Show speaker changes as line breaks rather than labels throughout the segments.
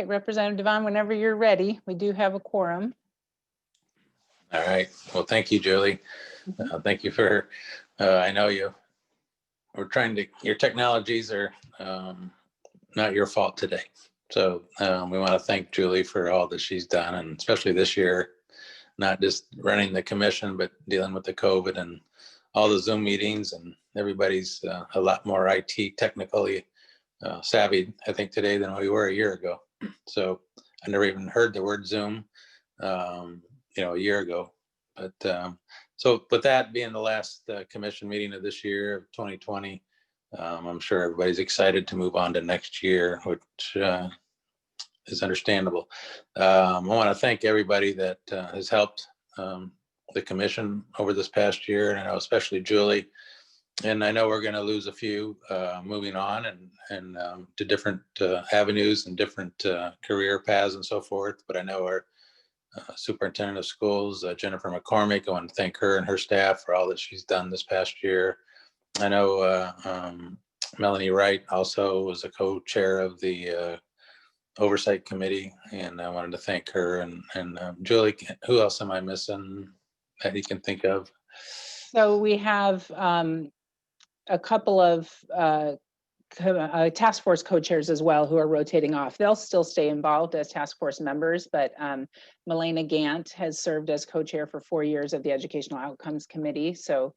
Okay, Representative Devon, whenever you're ready, we do have a quorum.
All right. Well, thank you, Julie. Thank you for, I know we're trying to, your technologies are not your fault today. So we want to thank Julie for all that she's done, and especially this year, not just running the commission, but dealing with the COVID and all the Zoom meetings, and everybody's a lot more IT technically savvy, I think, today than we were a year ago. So I never even heard the word Zoom, a year ago. But so with that being the last commission meeting of this year of 2020, I'm sure everybody's excited to move on to next year, which is understandable. I want to thank everybody that has helped the commission over this past year, and I know especially Julie. And I know we're going to lose a few moving on and to different avenues and different career paths and so forth. But I know our superintendent of schools, Jennifer McCormick, I want to thank her and her staff for all that she's done this past year. I know Melanie Wright also was a co-chair of the oversight committee, and I wanted to thank her. And Julie, who else am I missing that you can think of?
So we have a couple of task force co-chairs as well who are rotating off. They'll still stay involved as task force members, but Melena Gant has served as co-chair for 4 years of the Educational Outcomes Committee. So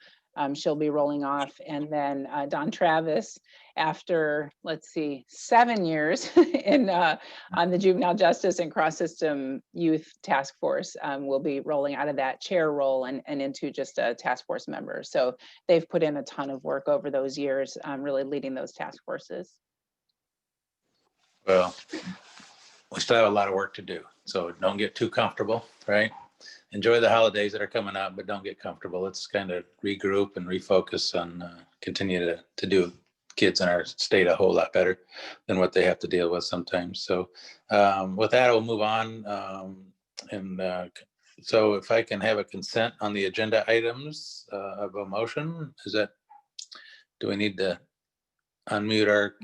she'll be rolling off. And then Don Travis, after, let's see, 7 years on the Juvenile Justice and Cross-System Youth Task Force, will be rolling out of that chair role and into just a task force member. So they've put in a ton of work over those years, really leading those task forces.
Well, we still have a lot of work to do, so don't get too comfortable, right? Enjoy the holidays that are coming up, but don't get comfortable. Let's kind of regroup and refocus on continue to do kids in our state a whole lot better than what they have to deal with sometimes. So with that, we'll move on. So if I can have a consent on the agenda items of a motion, do we need to unmute our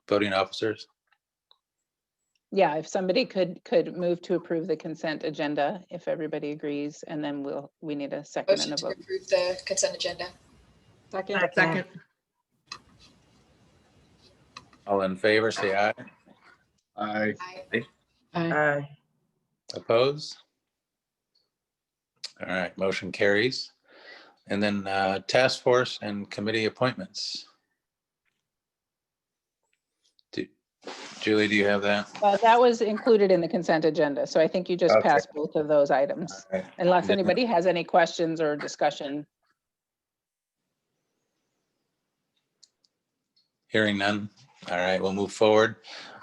voting officers?
Yeah, if somebody could move to approve the consent agenda, if everybody agrees, and then we need a second and a vote.
To approve the consent agenda.
Second.
All in favor, say aye.
Aye.
Aye.
Oppose? All right, motion carries. And then task force and committee appointments. Julie, do you have that?
That was included in the consent agenda, so I think you just passed both of those items,
Right.
unless anybody has any questions or discussion.
Hearing none. All right, we'll move forward.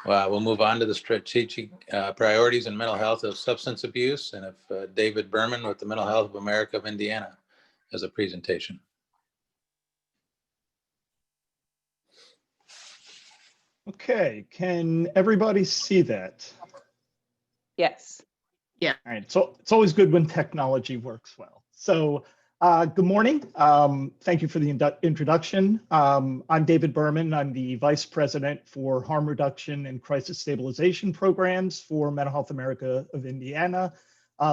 We'll move on to the strategic priorities in mental health of substance abuse, and if David Berman with the Mental Health of America of Indiana has a presentation.
Okay, can everybody see that?
Yes.
All right, so it's always good when technology works well. So good morning. Thank you for the introduction. I'm David Berman. I'm the Vice President for Harm Reduction and Crisis Stabilization Programs for Mental Health America of Indiana.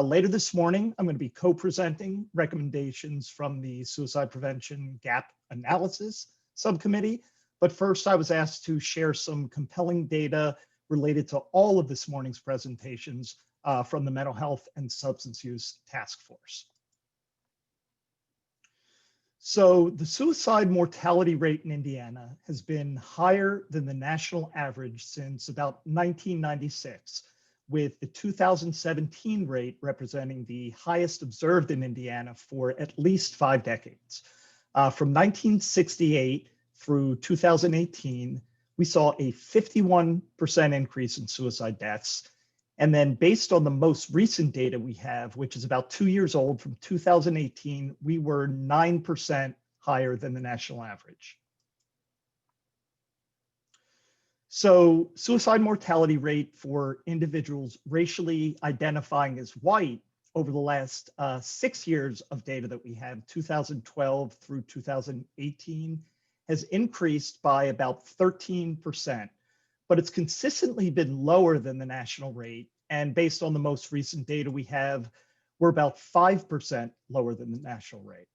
Later this morning, I'm going to be co-presenting recommendations from the Suicide Prevention Gap Analysis Subcommittee. But first, I was asked to share some compelling data related to all of this morning's presentations from the Mental Health and Substance Use Task Force. So the suicide mortality rate in Indiana has been higher than the national average since about 1996, with the 2017 rate representing the highest observed in Indiana for at least 5 decades. From 1968 through 2018, we saw a 51% increase in suicide deaths. And then based on the most recent data we have, which is about 2 years old from 2018, we were 9% higher than the national average. So suicide mortality rate for individuals racially identifying as white over the last 6 years of data that we have, 2012 through 2018, has increased by about 13%, but it's consistently been lower than the national rate. And based on the most recent data we have, we're about 5% lower than the national rate.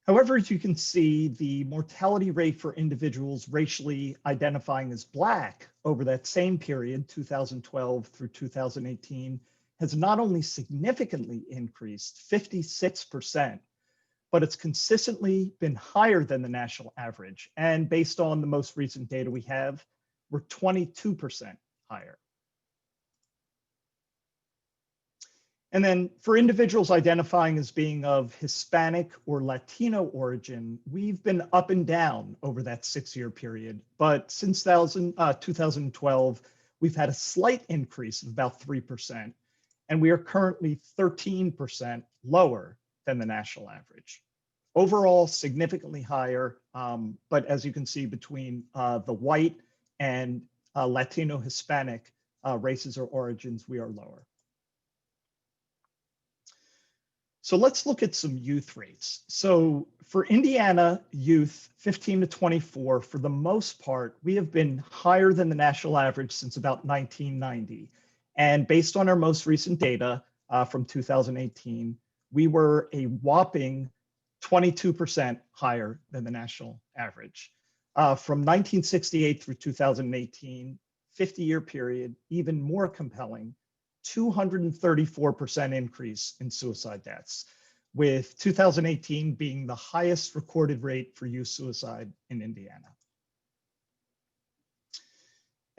However, as you can see, the mortality rate for individuals racially identifying as Black over that same period, 2012 through 2018, has not only significantly increased, 56%, but it's consistently been higher than the national average. And based on the most recent data we have, we're 22% higher. And then for individuals identifying as being of Hispanic or Latino origin, we've been up and down over that 6-year period. But since 2012, we've had a slight increase of about 3%. And we are currently 13% lower than the national average. Overall, significantly higher, but as you can see, between the white and Latino Hispanic races or origins, we are lower. So let's look at some youth rates. So for Indiana youth 15 to 24, for the most part, we have been higher than the national average since about 1990. And based on our most recent data from 2018, we were a whopping 22% higher than the national average. From 1968 through 2018, 50-year period, even more compelling, 234% increase in suicide deaths, with 2018 being the highest recorded rate for youth suicide in Indiana.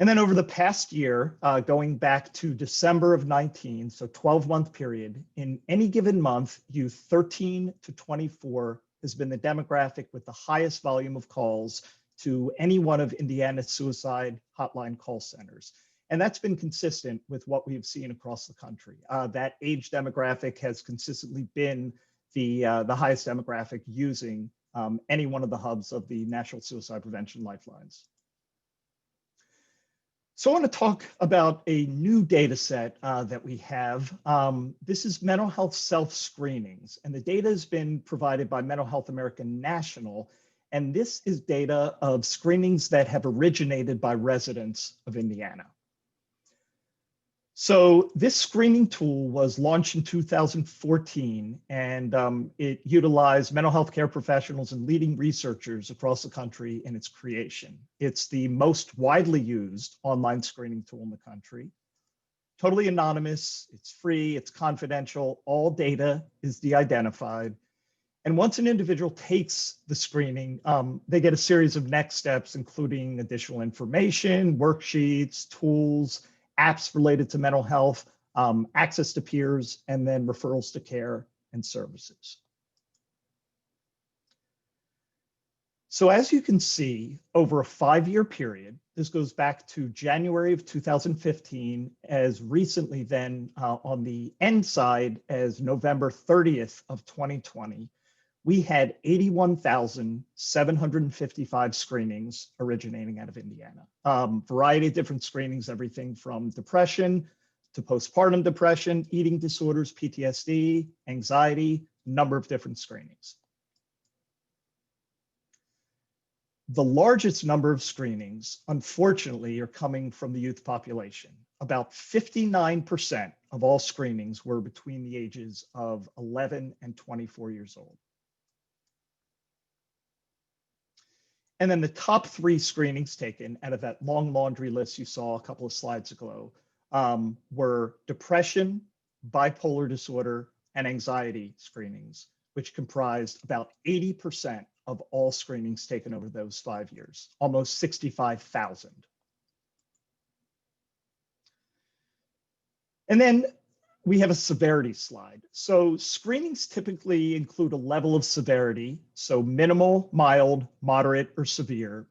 And then over the past year, going back to December of 19, so 12-month period, in any given month, youth 13 to 24 has been the demographic with the highest volume of calls to any one of Indiana's suicide hotline call centers. And that's been consistent with what we've seen across the country. That age demographic has consistently been the highest demographic using any one of the hubs of the National Suicide Prevention Lifelines. So I want to talk about a new data set that we have. This is mental health self-screenings, and the data has been provided by Mental Health America National. And this is data of screenings that have originated by residents of Indiana. So this screening tool was launched in 2014, and it utilized mental health care professionals and leading researchers across the country in its creation. It's the most widely used online screening tool in the country. Totally anonymous, it's free, it's confidential, all data is de-identified. And once an individual takes the screening, they get a series of next steps, including additional information, worksheets, tools, apps related to mental health, access to peers, and then referrals to care and services. So as you can see, over a 5-year period, this goes back to January of 2015, as recently then on the end side as November 30th of 2020, we had 81,755 screenings originating out of Indiana. Variety of different screenings, everything from depression to postpartum depression, eating disorders, PTSD, anxiety, number of different screenings. The largest number of screenings, unfortunately, are coming from the youth population. About 59% of all screenings were between the ages of 11 and 24 years old. And then the top 3 screenings taken out of that long laundry list you saw a couple of slides ago were depression, bipolar disorder, and anxiety screenings, which comprised about 80% of all screenings taken over those 5 years, almost 65,000. And then we have a severity slide. So screenings typically include a level of severity, so minimal, mild, moderate, or severe,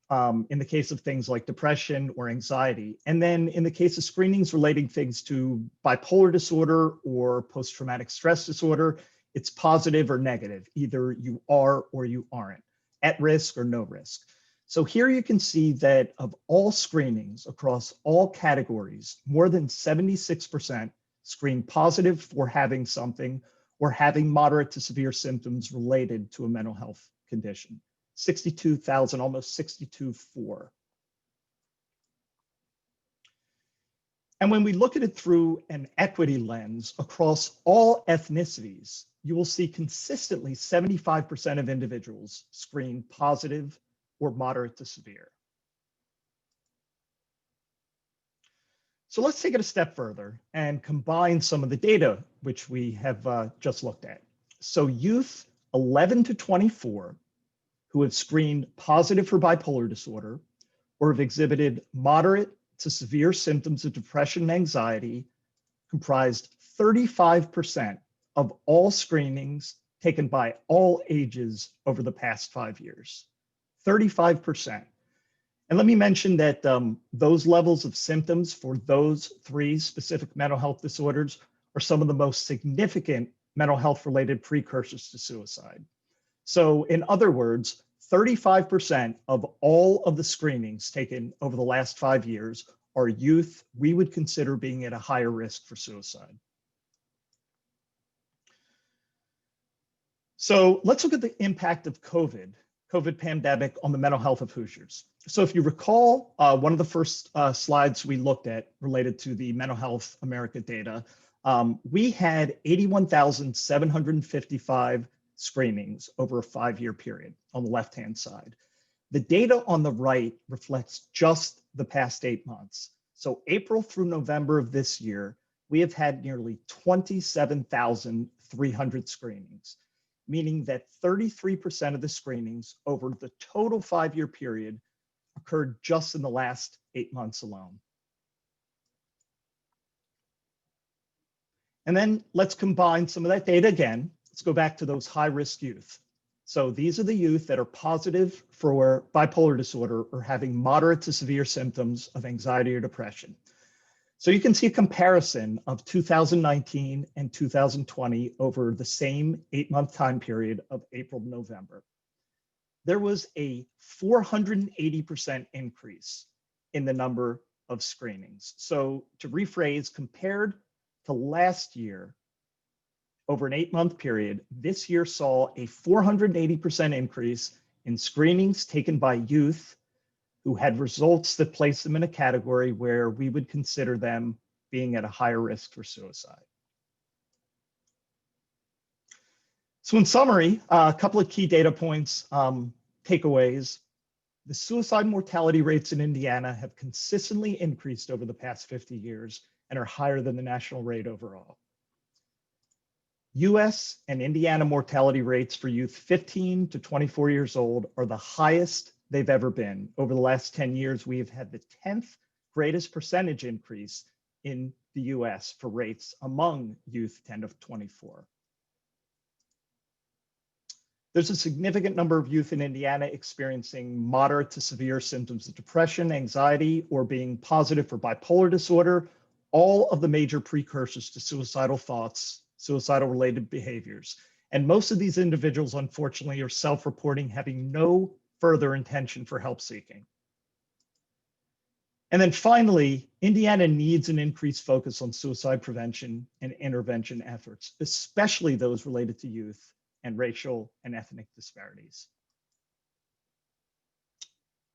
in the case of things like depression or anxiety. And then in the case of screenings relating things to bipolar disorder or post-traumatic stress disorder, it's positive or negative. Either you are or you aren't, at risk or no risk. So here you can see that of all screenings across all categories, more than 76% screen positive for having something or having moderate to severe symptoms related to a mental health condition. 62,000, almost 62.4. And when we look at it through an equity lens across all ethnicities, you will see consistently 75% of individuals screen positive or moderate to severe. So let's take it a step further and combine some of the data which we have just looked at. So youth 11 to 24 who have screened positive for bipolar disorder or have exhibited moderate to severe symptoms of depression and anxiety comprised 35% of all screenings taken by all ages over the past 5 years. 35%. And let me mention that those levels of symptoms for those 3 specific mental health disorders are some of the most significant mental health related precursors to suicide. So in other words, 35% of all of the screenings taken over the last 5 years are youth we would consider being at a higher risk for suicide. So let's look at the impact of COVID pandemic on the mental health of Hoosiers. So if you recall, one of the first slides we looked at related to the Mental Health America data, we had 81,755 screenings over a 5-year period on the left-hand side. The data on the right reflects just the past 8 months. So April through November of this year, we have had nearly 27,300 screenings, meaning that 33% of the screenings over the total 5-year period occurred just in the last 8 months alone. And then let's combine some of that data again. Let's go back to those high-risk youth. So these are the youth that are positive for bipolar disorder or having moderate to severe symptoms of anxiety or depression. So you can see a comparison of 2019 and 2020 over the same 8-month time period of April to November. There was a 480% increase in the number of screenings. So to rephrase, compared to last year, over an 8-month period, this year saw a 480% increase in screenings taken by youth who had results that place them in a category where we would consider them being at a higher risk for suicide. So in summary, a couple of key data points, takeaways. The suicide mortality rates in Indiana have consistently increased over the past 50 years and are higher than the national rate overall. US and Indiana mortality rates for youth 15 to 24 years old are the highest they've ever been. Over the last 10 years, we have had the 10th greatest percentage increase in the US for rates among youth 10 to 24. There's a significant number of youth in Indiana experiencing moderate to severe symptoms of depression, anxiety, or being positive for bipolar disorder, all of the major precursors to suicidal thoughts, suicidal related behaviors. And most of these individuals, unfortunately, are self-reporting having no further intention for help seeking. And then finally, Indiana needs an increased focus on suicide prevention and intervention efforts, especially those related to youth and racial and ethnic disparities.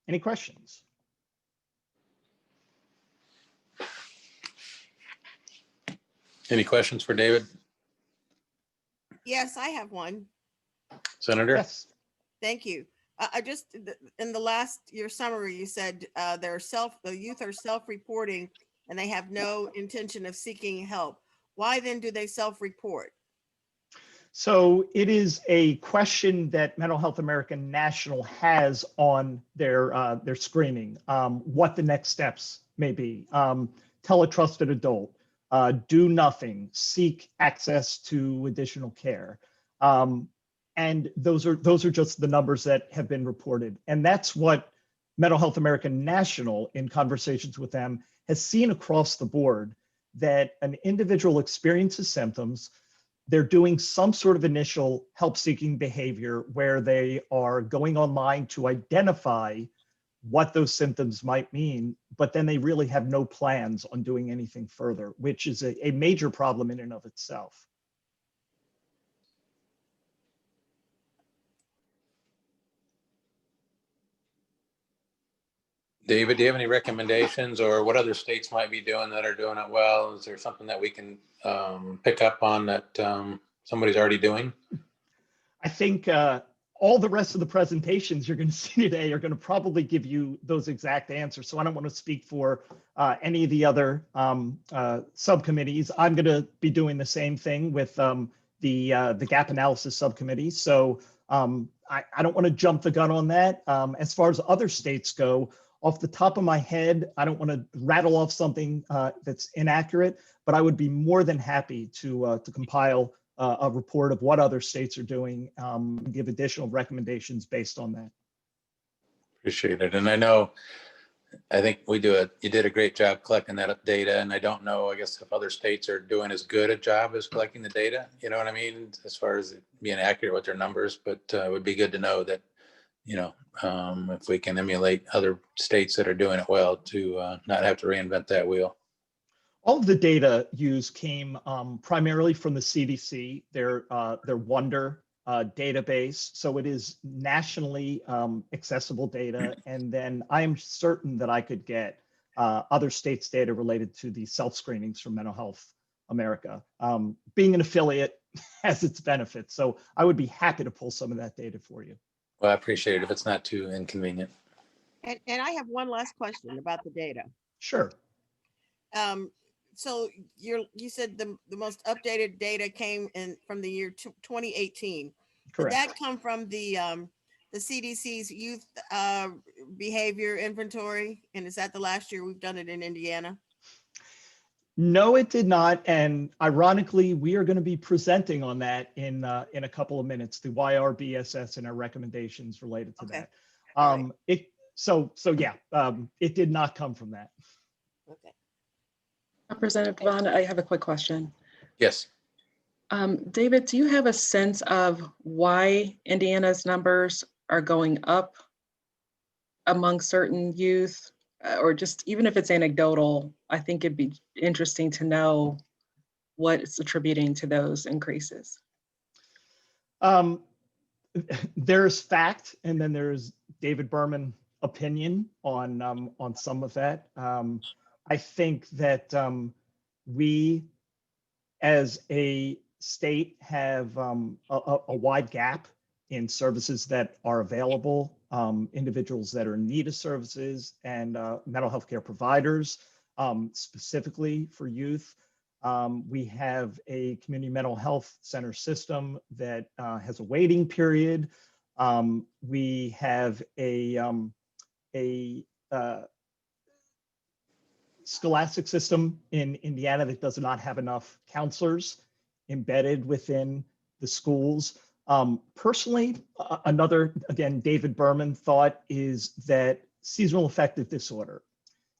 Any questions?
Any questions for David?
Yes, I have one.
Senator?
Yes.
Thank you. I just, in the last, your summary, you said the youth are self-reporting and they have no intention of seeking help. Why then do they self-report?
So it is a question that Mental Health America National has on their screening, what the next steps may be. Tell a trusted adult, do nothing, seek access to additional care. And those are just the numbers that have been reported. And that's what Mental Health America National, in conversations with them, has seen across the board, that an individual experiences symptoms, they're doing some sort of initial help-seeking behavior where they are going online to identify what those symptoms might mean, but then they really have no plans on doing anything further, which is a major problem in and of itself.
David, do you have any recommendations or what other states might be doing that are doing it well? Is there something that we can pick up on that somebody's already doing?
I think all the rest of the presentations you're going to see today are going to probably give you those exact answers. So I don't want to speak for any of the other subcommittees. I'm going to be doing the same thing with the gap analysis subcommittee. So I don't want to jump the gun on that. As far as other states go, off the top of my head, I don't want to rattle off something that's inaccurate, but I would be more than happy to compile a report of what other states are doing, and give additional recommendations based on that.
Appreciate it. And I think you did a great job collecting that data. And I don't know, I guess if other states are doing as good a job as collecting the data, you know what I mean? As far as being accurate with their numbers, but it would be good to know that, if we can emulate other states that are doing it well to not have to reinvent that wheel.
All of the data used came primarily from the CDC, their Wonder database. So it is nationally accessible data. And then I am certain that I could get other states' data related to the self-screenings from Mental Health America. Being an affiliate has its benefits. So I would be happy to pull some of that data for you.
Well, I appreciate it if it's not too inconvenient.
And I have one last question about the data.
Sure.
So you said the most updated data came in from the year 2018.
Correct.
Did that come from the CDC's youth behavior inventory? And is that the last year we've done it in Indiana?
No, it did not. And ironically, we are going to be presenting on that in a couple of minutes, the YRBSS and our recommendations related to that.
Right.
It did not come from that.
Okay.
Representative Devon, I have a quick question.
Yes.
David, do you have a sense of why Indiana's numbers are going up among certain youth, or just even if it's anecdotal? I think it'd be interesting to know what it's attributing to those increases.
There's fact, and then there's David Berman opinion on some of that. I think that we, as a state, have a wide gap in services that are available, individuals that are in need of services, and mental health care providers, specifically for youth. We have a community mental health center system that has a waiting period. We have a scholastic system in Indiana that does not have enough counselors embedded within the schools. Personally, another, again, David Berman thought is that seasonal affective disorder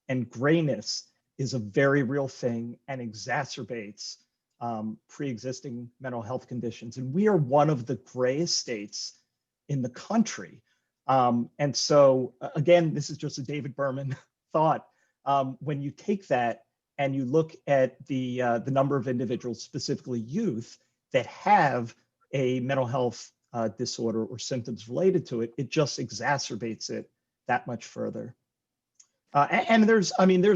and grayness is a very real thing and exacerbates pre-existing mental health conditions. And we are one of the grayest states in the country. And so, again, this is just a David Berman thought. When you take that and you look at the number of individuals, specifically youth, that have a mental health disorder or symptoms related to it, it just exacerbates it that much further. And there's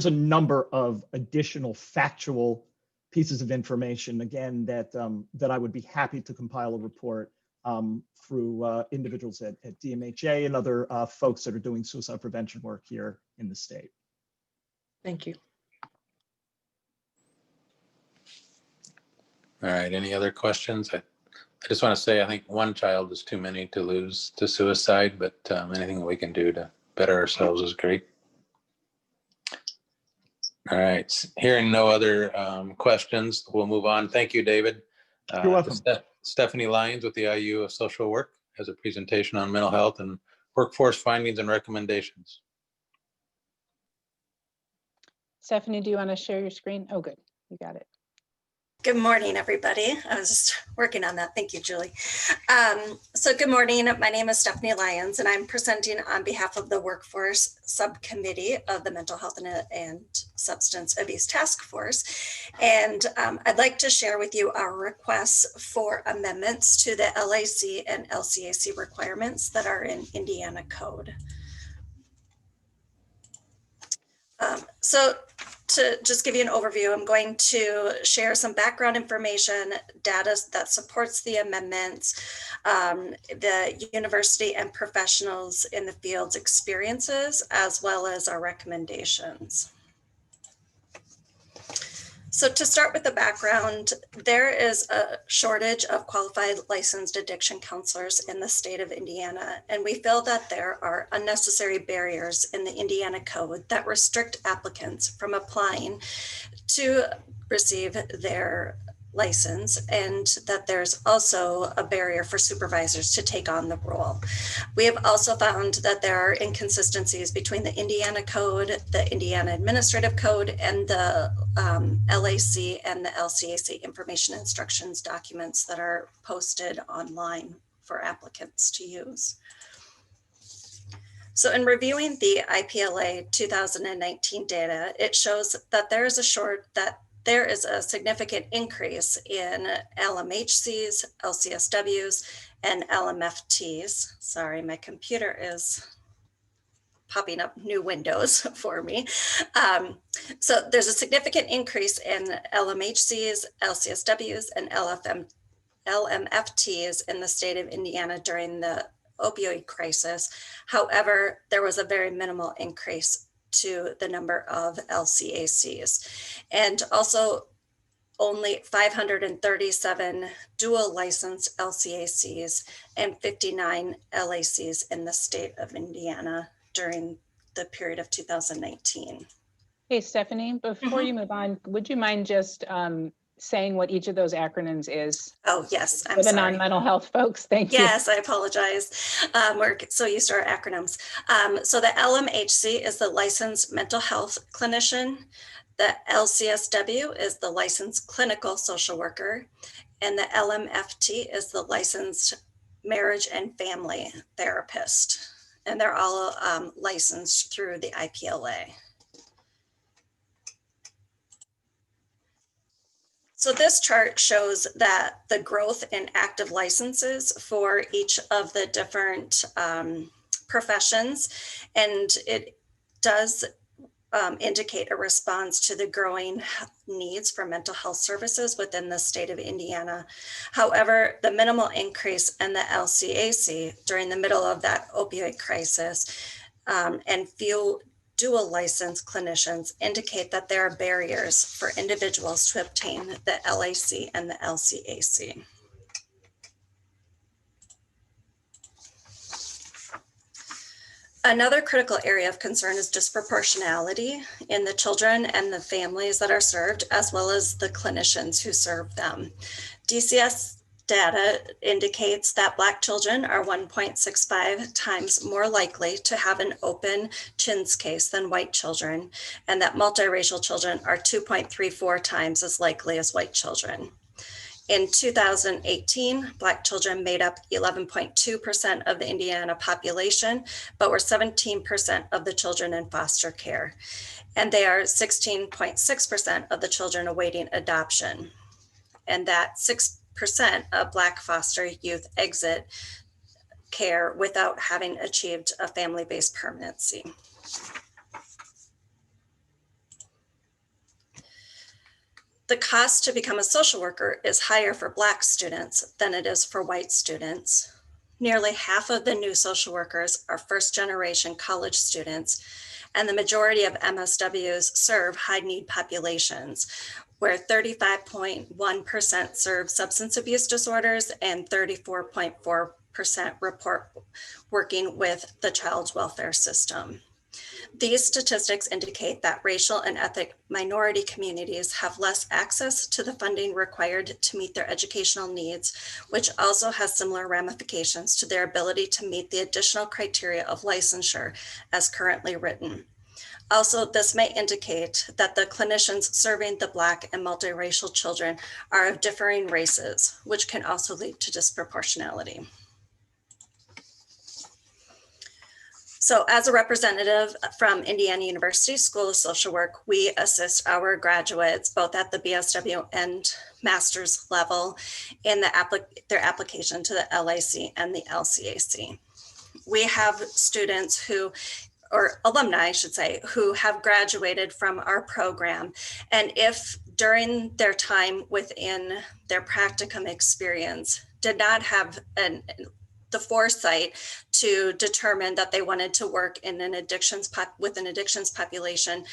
a number of additional factual pieces of information, again, that I would be happy to compile a report through individuals at DMHA and other folks that are doing suicide prevention work here in the state.
Thank you.
All right. Any other questions? I just want to say, I think one child is too many to lose to suicide, but anything we can do to better ourselves is great. All right. Hearing no other questions, we'll move on. Thank you, David.
You're welcome.
Stephanie Lyons with the IU of Social Work has a presentation on mental health and workforce findings and recommendations.
Stephanie, do you want to share your screen? Oh, good. You got it.
Good morning, everybody. I was just working on that. Thank you, Julie. So good morning. My name is Stephanie Lyons, and I'm presenting on behalf of the Workforce Subcommittee of the Mental Health and Substance Abuse Task Force. And I'd like to share with you our requests for amendments to the LAC and LCAC requirements that are in Indiana code. So to just give you an overview, I'm going to share some background information, data that supports the amendments, the university and professionals in the field's experiences, as well as our recommendations. So to start with the background, there is a shortage of qualified licensed addiction counselors in the state of Indiana, and we feel that there are unnecessary barriers in the Indiana code that restrict applicants from applying to receive their license, and that there's also a barrier for supervisors to take on the role. We have also found that there are inconsistencies between the Indiana code, the Indiana administrative code, and the LAC and the LCAC information instructions documents that are posted online for applicants to use. So in reviewing the IPLA 2019 data, it shows that there is a significant increase in LMHCs, LCSWs, and LMFTs. Sorry, my computer is popping up new windows for me. So there's a significant increase in LMHCs, LCSWs, and LMFTs in the state of Indiana during the opioid crisis. However, there was a very minimal increase to the number of LCACs, and also only 537 dual licensed LCACs and 59 LACs in the state of Indiana during the period of 2019.
Hey, Stephanie, before you move on, would you mind just saying what each of those acronyms is?
Oh, yes, I'm
For the
sorry.
non-mental health folks, thank you.
Yes, I apologize. We're so used to our acronyms. So the LMHC is the licensed mental health clinician. The LCSW is the licensed clinical social worker. And the LMFT is the licensed marriage and family therapist. And they're all licensed through the IPLA. So this chart shows that the growth in active licenses for each of the different professions, and it does indicate a response to the growing needs for mental health services within the state of Indiana. However, the minimal increase in the LCAC during the middle of that opioid crisis and few dual licensed clinicians indicate that there are barriers for individuals to obtain the LAC and the LCAC. Another critical area of concern is disproportionality in the children and the families that are served, as well as the clinicians who serve them. DCS data indicates that Black children are 1.65 times more likely to have an open CHINS case than white children, and that multiracial children are 2.34 times as likely as white children. In 2018, Black children made up 11.2% of the Indiana population, but were 17% of the children in foster care. And they are 16.6% of the children awaiting adoption. And that 6% of Black foster youth exit care without having achieved a family-based permanency. The cost to become a social worker is higher for Black students than it is for white students. Nearly half of the new social workers are first-generation college students, and the majority of MSWs serve high-need populations, where 35.1% serve substance abuse disorders and 34.4% report working with the child welfare system. These statistics indicate that racial and ethnic minority communities have less access to the funding required to meet their educational needs, which also has similar ramifications to their ability to meet the additional criteria of licensure as currently written. Also, this may indicate that the clinicians serving the Black and multiracial children are of differing races, which can also lead to disproportionality. So as a representative from Indiana University School of Social Work, we assist our graduates both at the BSW and master's level in their application to the LAC and the LCAC. We have students who or alumni, I should say, who have graduated from our program. And if during their time within their practicum experience did not have the foresight to determine that they wanted to work in an with an addictions population,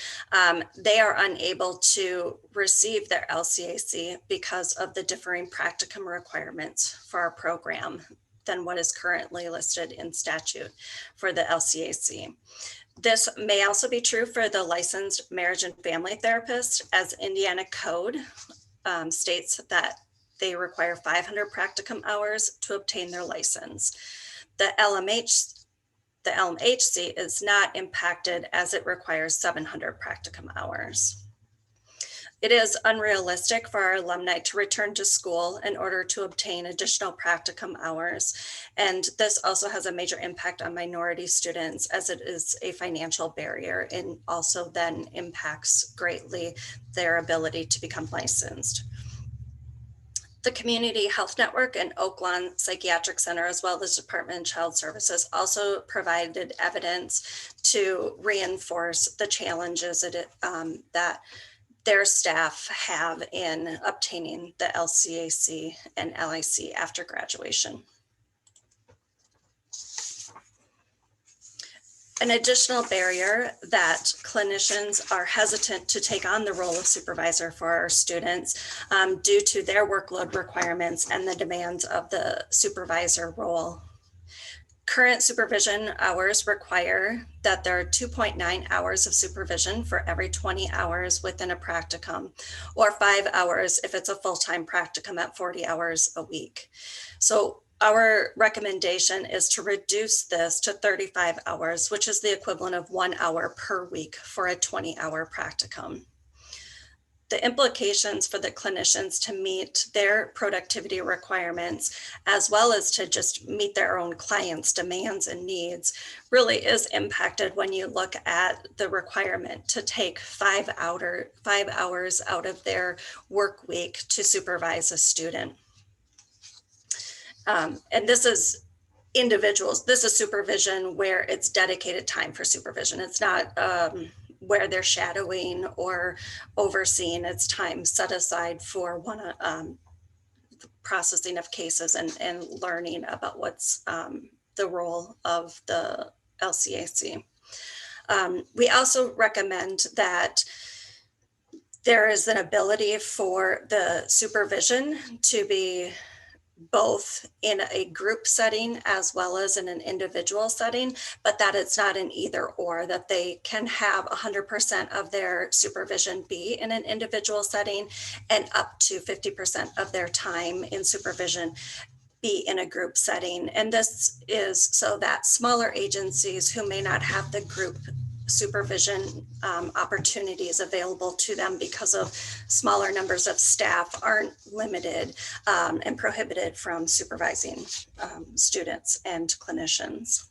they are unable to receive their LCAC because of the differing practicum requirements for our program than what is currently listed in statute for the LCAC. This may also be true for the licensed marriage and family therapist, as Indiana code states that they require 500 practicum hours to obtain their license. The LMHC is not impacted as it requires 700 practicum hours. It is unrealistic for our alumni to return to school in order to obtain additional practicum hours. And this also has a major impact on minority students, as it is a financial barrier and also then impacts greatly their ability to become licensed. The Community Health Network and Oak Lawn Psychiatric Center, as well as Department of Child Services, also provided evidence to reinforce the challenges that their staff have in obtaining the LCAC and LIC after graduation. An additional barrier that clinicians are hesitant to take on the role of supervisor for our students due to their workload requirements and the demands of the supervisor role. Current supervision hours require that there are 2.9 hours of supervision for every 20 hours within a practicum, or 5 hours if it's a full-time practicum at 40 hours a week. So our recommendation is to reduce this to 35 hours, which is the equivalent of 1 hour per week for a 20-hour practicum. The implications for the clinicians to meet their productivity requirements, as well as to just meet their own clients' demands and needs, really is impacted when you look at the requirement to take 5 hours out of their work week to supervise a student. And this is individuals, this is supervision where it's dedicated time for supervision. It's not where they're shadowing or overseeing. It's time set aside for processing of cases and learning about what's the role of the LCAC. We also recommend that there is an ability for the supervision to be both in a group setting as well as in an individual setting, but that it's not an either or, that they can have 100% of their supervision be in an individual setting and up to 50% of their time in supervision be in a group setting. And this is so that smaller agencies who may not have the group supervision opportunities available to them because of smaller numbers of staff aren't limited and prohibited from supervising students and clinicians.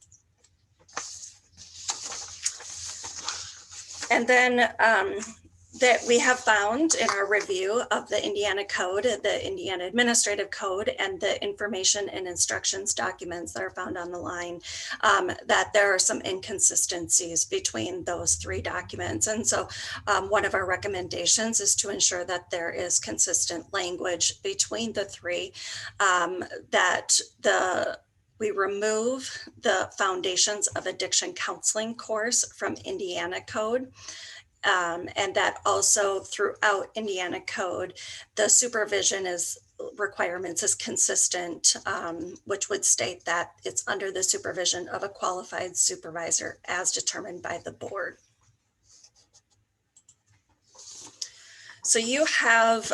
And then that we have found in our review of the Indiana Code, the Indiana Administrative Code, and the information and instructions documents that are found on the line, that there are some inconsistencies between those three documents. And so one of our recommendations is to ensure that there is consistent language between the three, we remove the Foundations of Addiction Counseling course from Indiana Code. And that also throughout Indiana Code, the supervision requirements is consistent, which would state that it's under the supervision of a qualified supervisor as determined by the board. So you have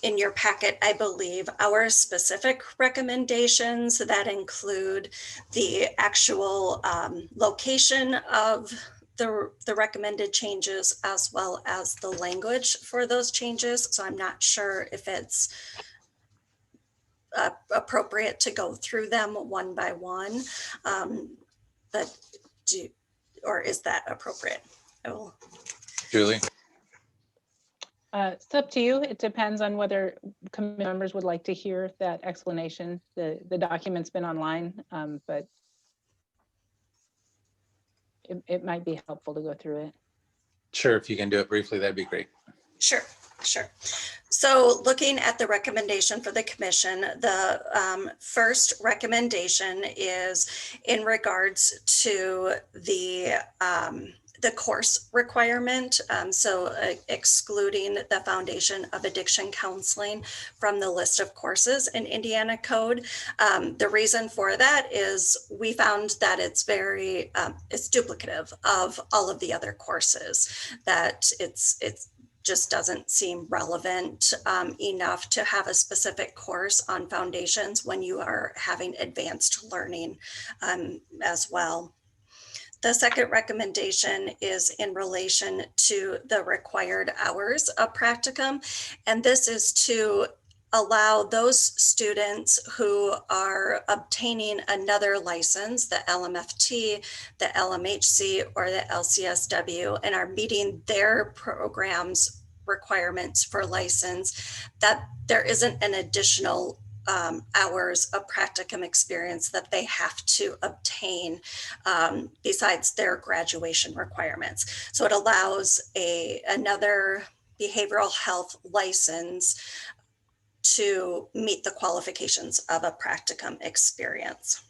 in your packet, I believe, our specific recommendations that include the actual location of the recommended changes, as well as the language for those changes. So I'm not sure if it's appropriate to go through them one by one, or is that appropriate?
Julie?
It's up to you. It depends on whether committee members would like to hear that explanation. The document's been online, but it might be helpful to go through it.
Sure, if you can do it briefly, that'd be great.
Sure, sure. So looking at the recommendation for the commission, the first recommendation is in regards to the course requirement. Excluding the Foundation of Addiction Counseling from the list of courses in Indiana Code. The reason for that is we found that it's it's duplicative of all of the other courses, that it's just doesn't seem relevant enough to have a specific course on foundations when you are having advanced learning as well. The second recommendation is in relation to the required hours of practicum, and this is to allow those students who are obtaining another license, the LMFT, the LMHC, or the LCSW, and are meeting their program's requirements for license, that there isn't an additional hours of practicum experience that they have to obtain besides their graduation requirements. So it allows another behavioral health license to meet the qualifications of a practicum experience.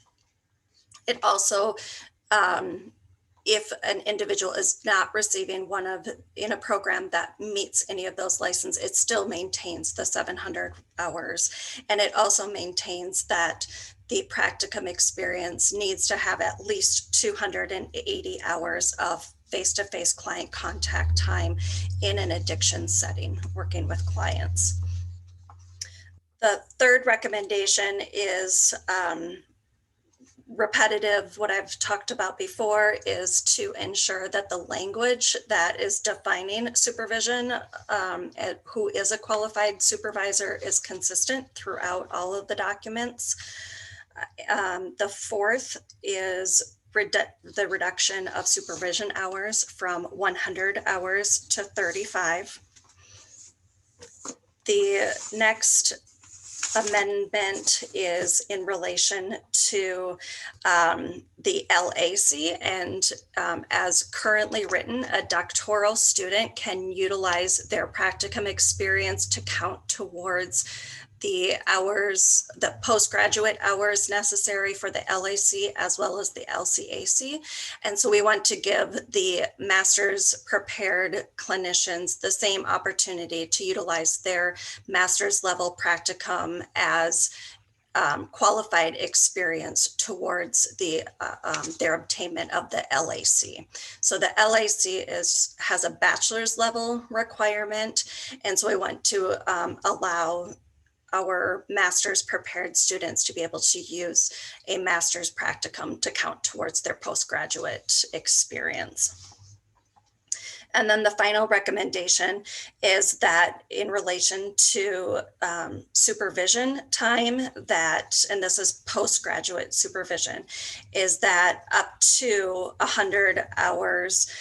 It also, if an individual is not receiving in a program that meets any of those licenses, it still maintains the 700 hours. And it also maintains that the practicum experience needs to have at least 280 hours of face-to-face client contact time in an addiction setting, working with clients. The third recommendation is repetitive. What I've talked about before is to ensure that the language that is defining supervision, who is a qualified supervisor, is consistent throughout all of the documents. The fourth is the reduction of supervision hours from 100 hours to 35. The next amendment is in relation to the LAC, and as currently written, a doctoral student can utilize their practicum experience to count towards the hours, the postgraduate hours necessary for the LAC as well as the LCAC. And so we want to give the master's prepared clinicians the same opportunity to utilize their master's level practicum as qualified experience towards their obtainment of the LAC. So the LAC has a bachelor's level requirement. And so we want to allow our master's prepared students to be able to use a master's practicum to count towards their postgraduate experience. And then the final recommendation is that in relation to supervision time, and this is postgraduate supervision, is that up to 100 hours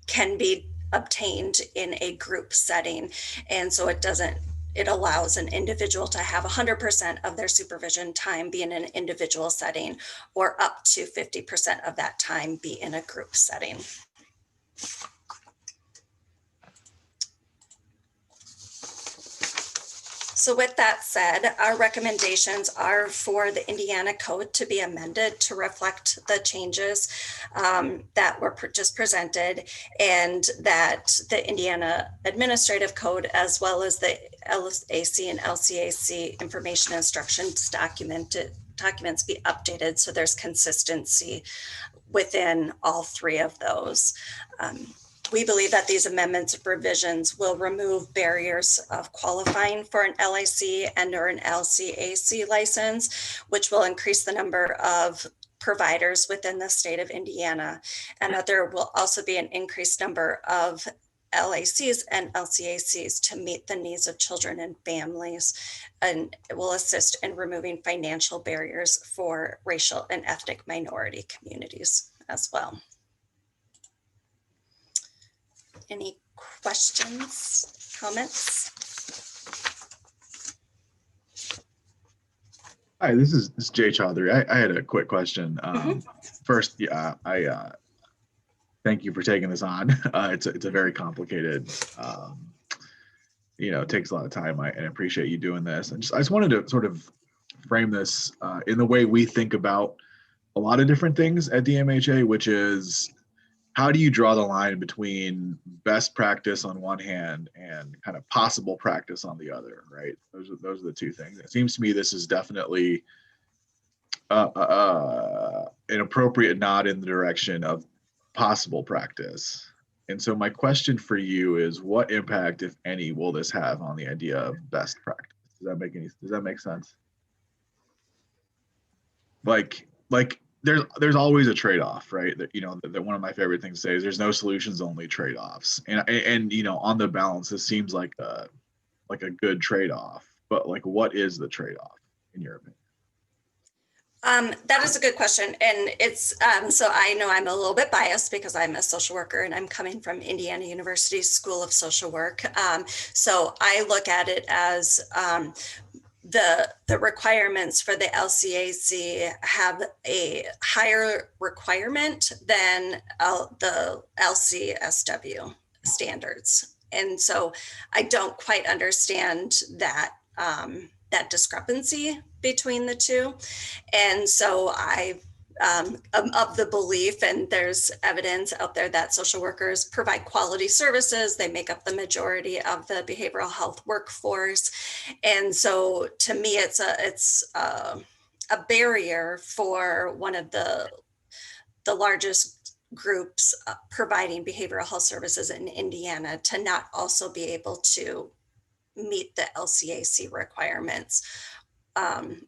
can be obtained in a group setting. And so it allows an individual to have 100% of their supervision time be in an individual setting, or up to 50% of that time be in a group setting. So with that said, our recommendations are for the Indiana Code to be amended to reflect the changes that were just presented, and that the Indiana Administrative Code, as well as the LAC and LCAC information instructions documents be updated so there's consistency within all three of those. We believe that these amendments or provisions will remove barriers of qualifying for an LAC and or an LCAC license, which will increase the number of providers within the state of Indiana, and that there will also be an increased number of LACs and LCACs to meet the needs of children and families, and it will assist in removing financial barriers for racial and ethnic minority communities as well. Any questions, comments?
Hi, this is Jay Chaudhary. I had a quick question. First, yeah, I thank you for taking this on. It's a very complicated, it takes a lot of time. I appreciate you doing this. And I just wanted to sort of frame this in the way we think about a lot of different things at DMHA, which is how do you draw the line between best practice on one hand and kind of possible practice on the other, right? Those are the two things. It seems to me this is definitely an appropriate nod in the direction of possible practice. And so my question for you is, what impact, if any, will this have on the idea of best practice? Does that make sense? Like there's always a trade-off, right? That one of my favorite things to say is there's no solutions, only trade-offs. And on the balance, this seems like a good trade-off, but what is the trade-off in your opinion?
That is a good question. And it's, so I know I'm a little bit biased because I'm a social worker and I'm coming from Indiana University School of Social Work. So I look at it as the requirements for the LCAC have a higher requirement than the LCSW standards. And so I don't quite understand that that discrepancy between the two. And so I am of the belief, and there's evidence out there, that social workers provide quality services. They make up the majority of the behavioral health workforce. And so to me, it's a barrier for one of the largest groups providing behavioral health services in Indiana to not also be able to meet the LCAC requirements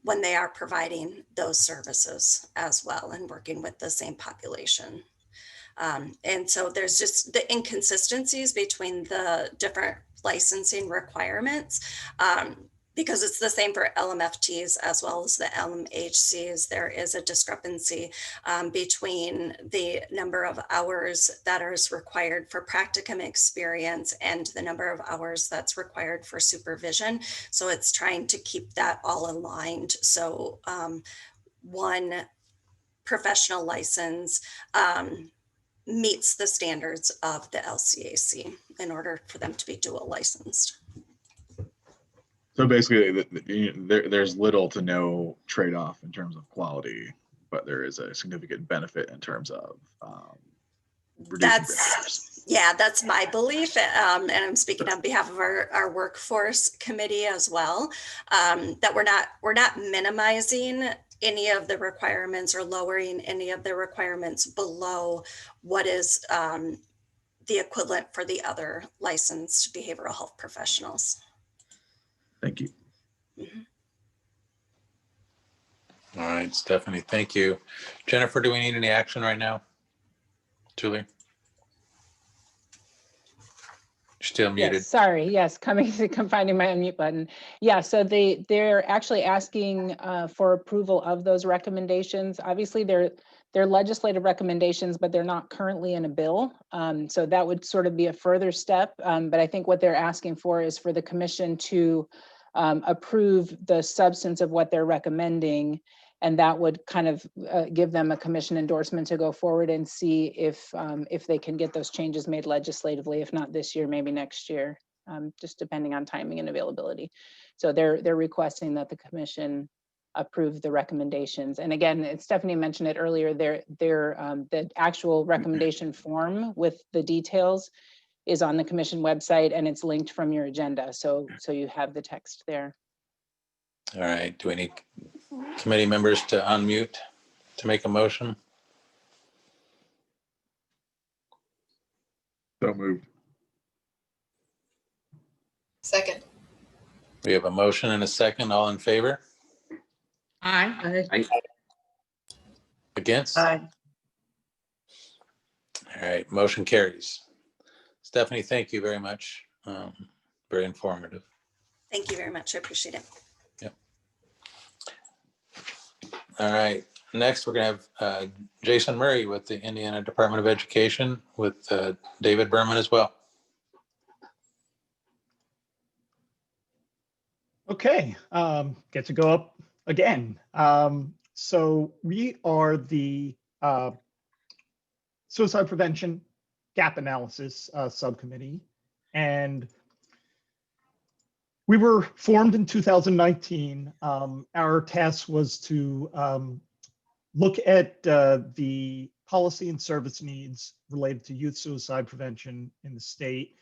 when they are providing those services as well and working with the same population. And so there's just the inconsistencies between the different licensing requirements, because it's the same for LMFTs as well as the LMHCs. There is a discrepancy between the number of hours that is required for practicum experience and the number of hours that's required for supervision. So it's trying to keep that all aligned. So one professional license meets the standards of the LCAC in order for them to be dual licensed.
So basically, there's little to no trade-off in terms of quality, but there is a significant benefit in terms of reducing barriers.
Yeah, that's my belief. And I'm speaking on behalf of our workforce committee as well, that we're not minimizing any of the requirements or lowering any of the requirements below what is the equivalent for the other licensed behavioral health professionals.
Thank you.
Mm-hmm.
All right, Stephanie, thank you. Jennifer, do we need any action right now? Julie? You're still muted.
Yes, sorry. Yes, finding my unmute button. Yeah, so they're actually asking for approval of those recommendations. Obviously, they're legislative recommendations, but they're not currently in a bill. So that would sort of be a further step. But I think what they're asking for is for the commission to approve the substance of what they're recommending. And that would kind of give them a commission endorsement to go forward and see if they can get those changes made legislatively, if not this year, maybe next year, just depending on timing and availability. So they're requesting that the commission approve the recommendations. And again, Stephanie mentioned it earlier, the actual recommendation form with the details is on the commission website and it's linked from your agenda. So you have the text there.
All right, do we need committee members to unmute to make a motion?
So moved.
Second.
We have a motion and a second. All in favor?
Aye.
Against?
Aye.
All right, motion carries. Stephanie, thank you very much. Very informative.
Thank you very much. I appreciate it.
Yep. All right, next we're gonna have Jason Murray with the Indiana Department of Education with David Berman as well.
Okay, get to go up again. So we are the Suicide Prevention Gap Analysis Subcommittee, and we were formed in 2019. Our task was to look at the policy and service needs related to youth suicide prevention in the state,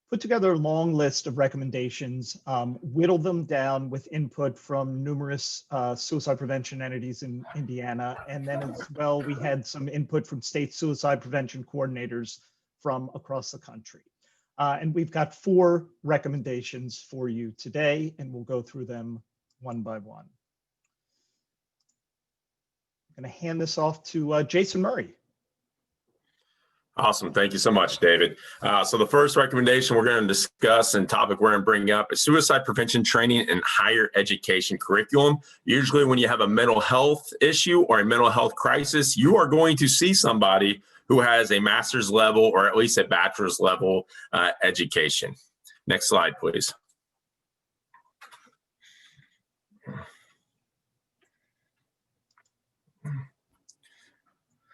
put together a long list of recommendations, whittle them down with input from numerous suicide prevention entities in Indiana. And then as well, we had some input from state suicide prevention coordinators from across the country. And we've got 4 recommendations for you today, and we'll go through them one by one. I'm going to hand this off to Jason Murray.
Awesome. Thank you so much, David. So the first recommendation we're going to discuss and topic we're going to bring up is suicide prevention training in higher education curriculum. Usually when you have a mental health issue or a mental health crisis, you are going to see somebody who has a master's level or at least a bachelor's level education. Next slide, please.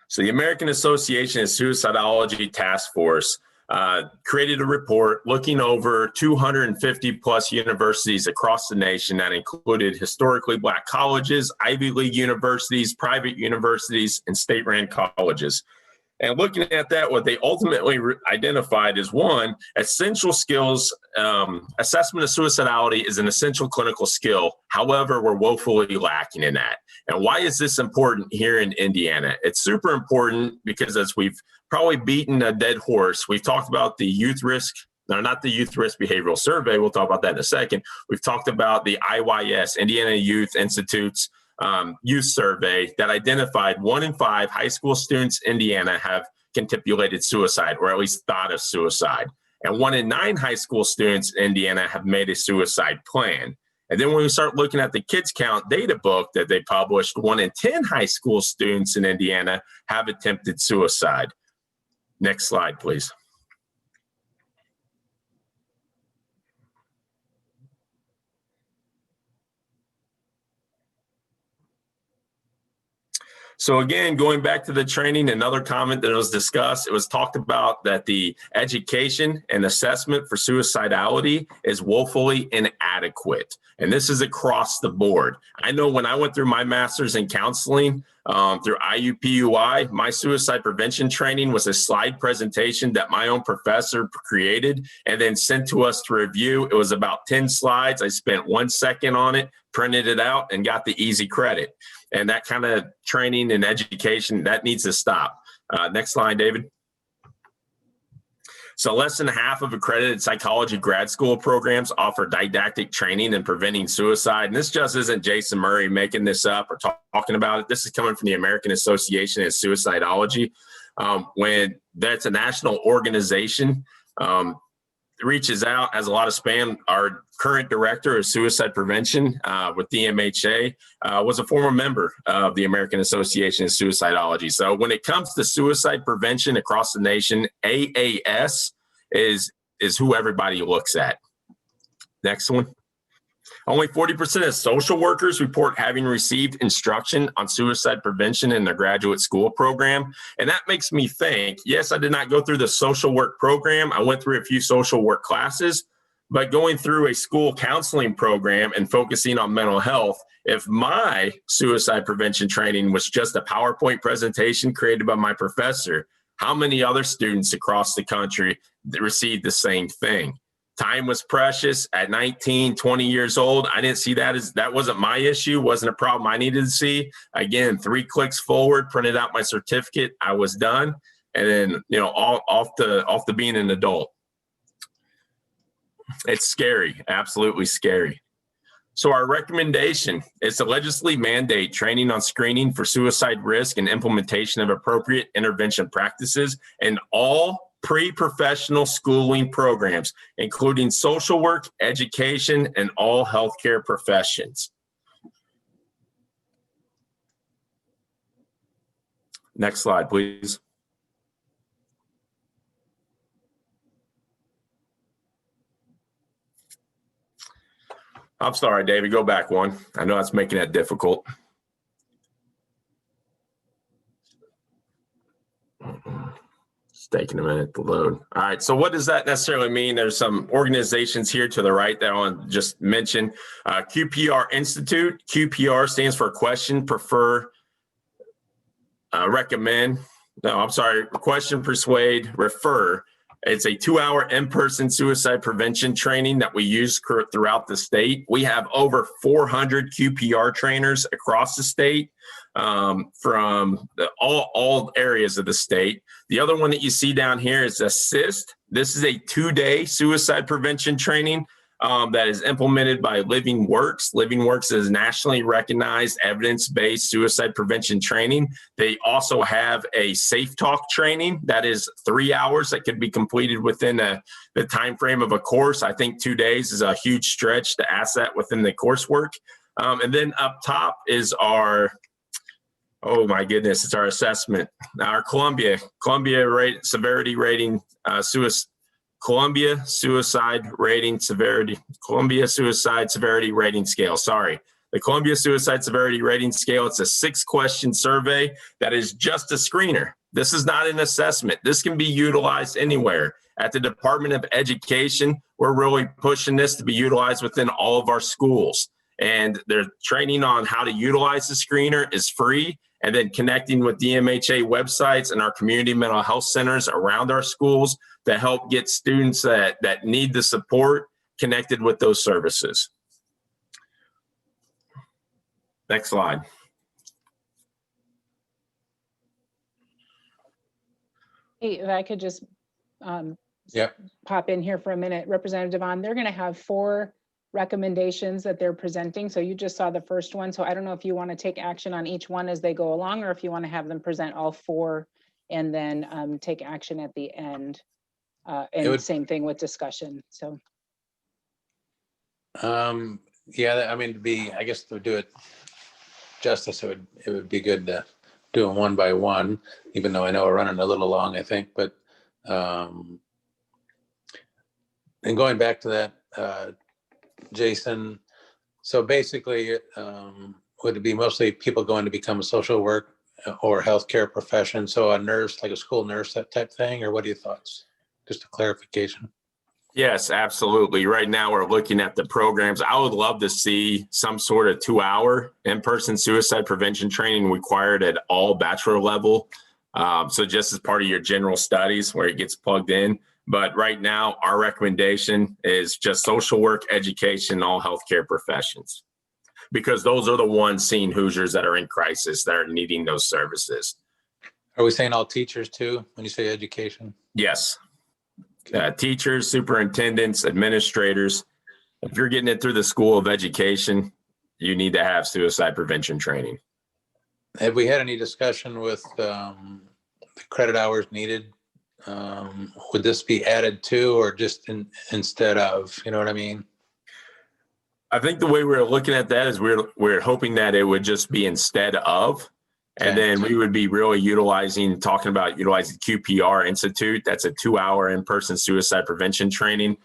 So the American Association of Suicidology Task Force created a report looking over 250 plus universities across the nation that included historically Black colleges, Ivy League universities, private universities, and state-run colleges. And looking at that, what they ultimately identified is 1, essential skills. Assessment of suicidality is an essential clinical skill. However, we're woefully lacking in that. And why is this important here in Indiana? It's super important because as we've probably beaten a dead horse, we've talked about the youth risk, no, not the youth risk behavioral survey. We'll talk about that in a second. We've talked about the IYS, Indiana Youth Institute's youth survey that identified 1 in 5 high school students in Indiana have contemplated suicide or at least thought of suicide. And 1 in 9 high school students in Indiana have made a suicide plan. And then when we start looking at the Kids Count data book that they published, 1 in 10 high school students in Indiana have attempted suicide. Next slide, please. So again, going back to the training, another comment that was discussed, it was talked about that the education and assessment for suicidality is woefully inadequate. And this is across the board. I know when I went through my master's in counseling through IUPUI, my suicide prevention training was a slide presentation that my own professor created and then sent to us to review. It was about 10 slides. I spent 1 second on it, printed it out, and got the easy credit. And that kind of training and education, that needs to stop. Next slide, David. So less than half of accredited psychology grad school programs offer didactic training in preventing suicide. And this just isn't Jason Murray making this up or talking about it. This is coming from the American Association of Suicidology. When that's a national organization, reaches out, has a lot of spam. Our current director of suicide prevention with DMHA was a former member of the American Association of Suicidology. So when it comes to suicide prevention across the nation, AAS is who everybody looks at. Next one. Only 40% of social workers report having received instruction on suicide prevention in their graduate school program. And that makes me think, yes, I did not go through the social work program. I went through a few social work classes, but going through a school counseling program and focusing on mental health, if my suicide prevention training was just a PowerPoint presentation created by my professor, how many other students across the country received the same thing? Time was precious. At 19, 20 years old, I didn't see that as, that wasn't my issue, wasn't a problem I needed to see. Again, 3 clicks forward, printed out my certificate, I was done. And then, you know, off to being an adult. It's scary, absolutely scary. So our recommendation is to legislatively mandate training on screening for suicide risk and implementation of appropriate intervention practices in all pre-professional schooling programs, including social work, education, and all healthcare professions. Next slide, please. I'm sorry, David, go back one. I know that's making it difficult. It's taking a minute to load. All right, so what does that necessarily mean? There's some organizations here to the right that I want to just mention. QPR Institute. QPR stands for question, prefer, recommend. No, I'm sorry, question, persuade, refer. It's a 2-hour in-person suicide prevention training that we use throughout the state. We have over 400 QPR trainers across the state from all areas of the state. The other one that you see down here is Assist. This is a 2-day suicide prevention training that is implemented by Living Works. Living Works is nationally recognized evidence-based suicide prevention training. They also have a Safe Talk training that is 3 hours that could be completed within the time frame of a course. I think 2 days is a huge stretch to ask that within the coursework. And then up top is our, oh my goodness, it's our assessment. Our Columbia severity rating, Columbia suicide severity rating scale. Sorry. The Columbia Suicide Severity Rating Scale, it's a 6-question survey that is just a screener. This is not an assessment. This can be utilized anywhere. At the Department of Education, we're really pushing this to be utilized within all of our schools. And their training on how to utilize the screener is free. And then connecting with DMHA websites and our community mental health centers around our schools to help get students that need the support connected with those services. Next slide.
Hey, if I could just
Yep.
pop in here for a minute, Representative Devon, they're going to have 4 recommendations that they're presenting. So you just saw the first one. So I don't know if you want to take action on each one as they go along, or if you want to have them present all 4 and then take action at the end. And same thing with discussion. So.
Yeah, I mean, I guess to do it justice, it would be good to do them one by one, even though I know we're running a little long, I think, but and going back to that, Jason, so basically, would it be mostly people going to become a social work or healthcare profession? So a nurse, like a school nurse, that type thing, or what are your thoughts? Just a clarification.
Yes, absolutely. Right now, we're looking at the programs. I would love to see some sort of 2-hour in-person suicide prevention training required at all bachelor level. So just as part of your general studies where it gets plugged in. But right now, our recommendation is just social work, education, all healthcare professions, because those are the ones seeing Hoosiers that are in crisis, that are needing those services.
Are we saying all teachers too, when you say education?
Yes. Teachers, superintendents, administrators. If you're getting it through the School of Education, you need to have suicide prevention training.
Have we had any discussion with the credit hours needed? Would this be added to, or just instead of, you know what I mean?
I think the way we're looking at that is we're hoping that it would just be instead of, and then we would be really talking about utilizing QPR Institute. That's a 2-hour in-person suicide prevention training.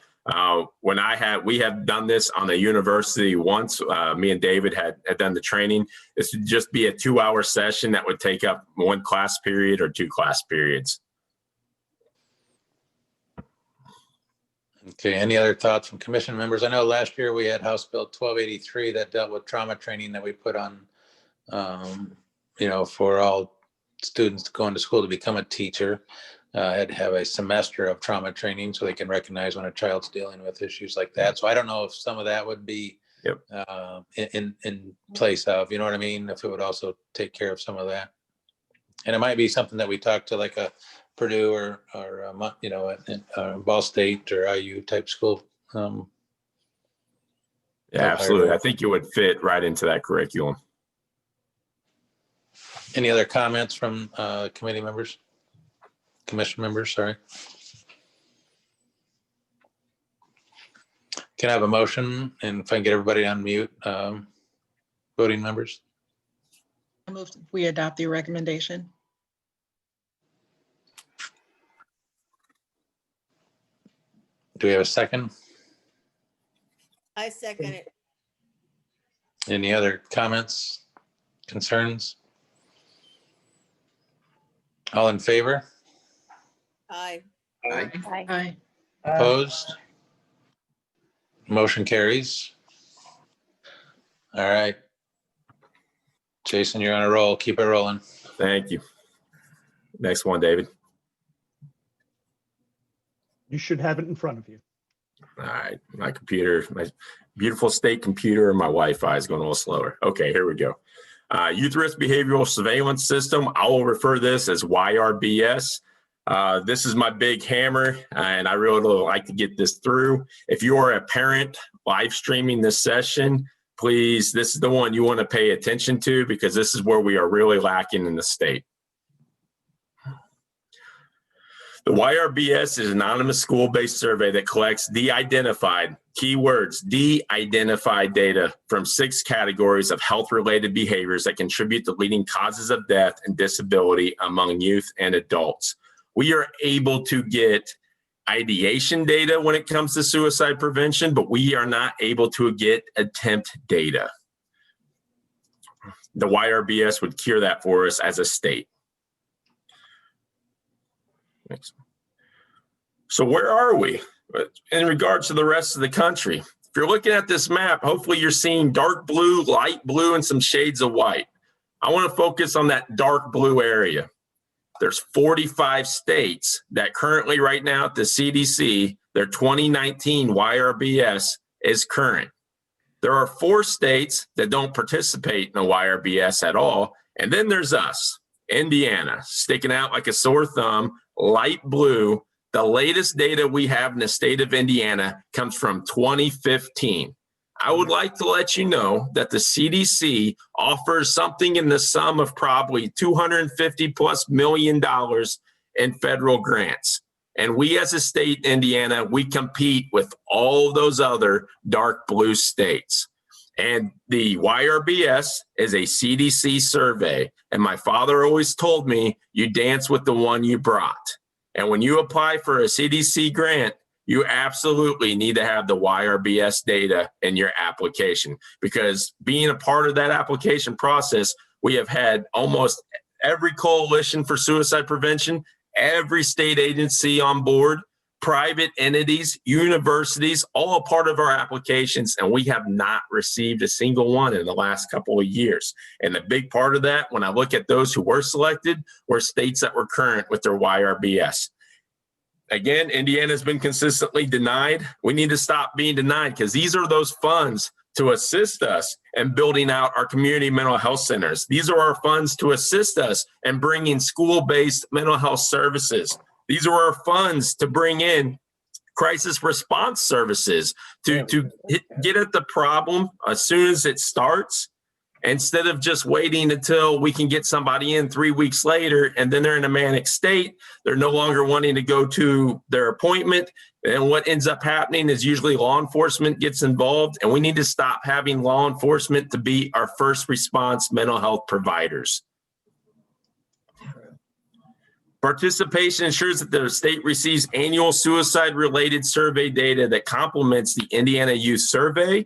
We have done this on the university once. Me and David had done the training. This would just be a 2-hour session that would take up 1 class period or 2 class periods.
Okay, any other thoughts from commission members? I know last year we had House Bill 1283 that dealt with trauma training that we put on, for all students going to school to become a teacher. Had to have a semester of trauma training so they can recognize when a child's dealing with issues like that. So I don't know if some of that would be in place of, you know what I mean? If it would also take care of some of that. And it might be something that we talk to like a Purdue or Ball State or IU type school.
Yeah, absolutely. I think it would fit right into that curriculum.
Any other comments from committee members? Commission members, sorry. Can I have a motion, and if I can get everybody on mute, voting members?
I move we adopt the recommendation.
Do we have a second?
I second it.
Any other comments, concerns? All in favor?
Aye.
Aye.
Opposed? Motion carries. All right. Jason, you're on a roll. Keep it rolling.
Thank you. Next one, David.
You should have it in front of you.
All right, my computer, my beautiful state computer, and my Wi-Fi is going a little slower. Okay, here we go. Youth Risk Behavioral Surveillance System. I will refer to this as YRBS. This is my big hammer, and I really would like to get this through. If you are a parent live streaming this session, please, this is the one you want to pay attention to, because this is where we are really lacking in the state. The YRBS is an anonymous school-based survey that collects de-identified, keywords, de-identified data from 6 categories of health-related behaviors that contribute to leading causes of death and disability among youth and adults. We are able to get ideation data when it comes to suicide prevention, but we are not able to get attempt data. The YRBS would cure that for us as a state. Next. So where are we in regards to the rest of the country? If you're looking at this map, hopefully you're seeing dark blue, light blue, and some shades of white. I want to focus on that dark blue area. There's 45 states that currently right now at the CDC, their 2019 YRBS is current. There are 4 states that don't participate in the YRBS at all. And then there's us, Indiana, sticking out like a sore thumb, light blue. The latest data we have in the state of Indiana comes from 2015. I would like to let you know that the CDC offers something in the sum of probably $250+ million in federal grants. And we as a state, Indiana, we compete with all of those other dark blue states. And the YRBS is a CDC survey. And my father always told me, you dance with the one you brought. And when you apply for a CDC grant, you absolutely need to have the YRBS data in your application, because being a part of that application process, we have had almost every coalition for suicide prevention, every state agency on board, private entities, universities, all a part of our applications, and we have not received a single one in the last couple of years. And the big part of that, when I look at those who were selected, were states that were current with their YRBS. Again, Indiana's been consistently denied. We need to stop being denied, because these are those funds to assist us in building out our community mental health centers. These are our funds to assist us in bringing school-based mental health services. These are our funds to bring in crisis response services to get at the problem as soon as it starts, instead of just waiting until we can get somebody in 3 weeks later and then they're in a manic state. They're no longer wanting to go to their appointment. And what ends up happening is usually law enforcement gets involved, and we need to stop having law enforcement to be our first response mental health providers. Participation ensures that the state receives annual suicide-related survey data that complements the Indiana Youth Survey,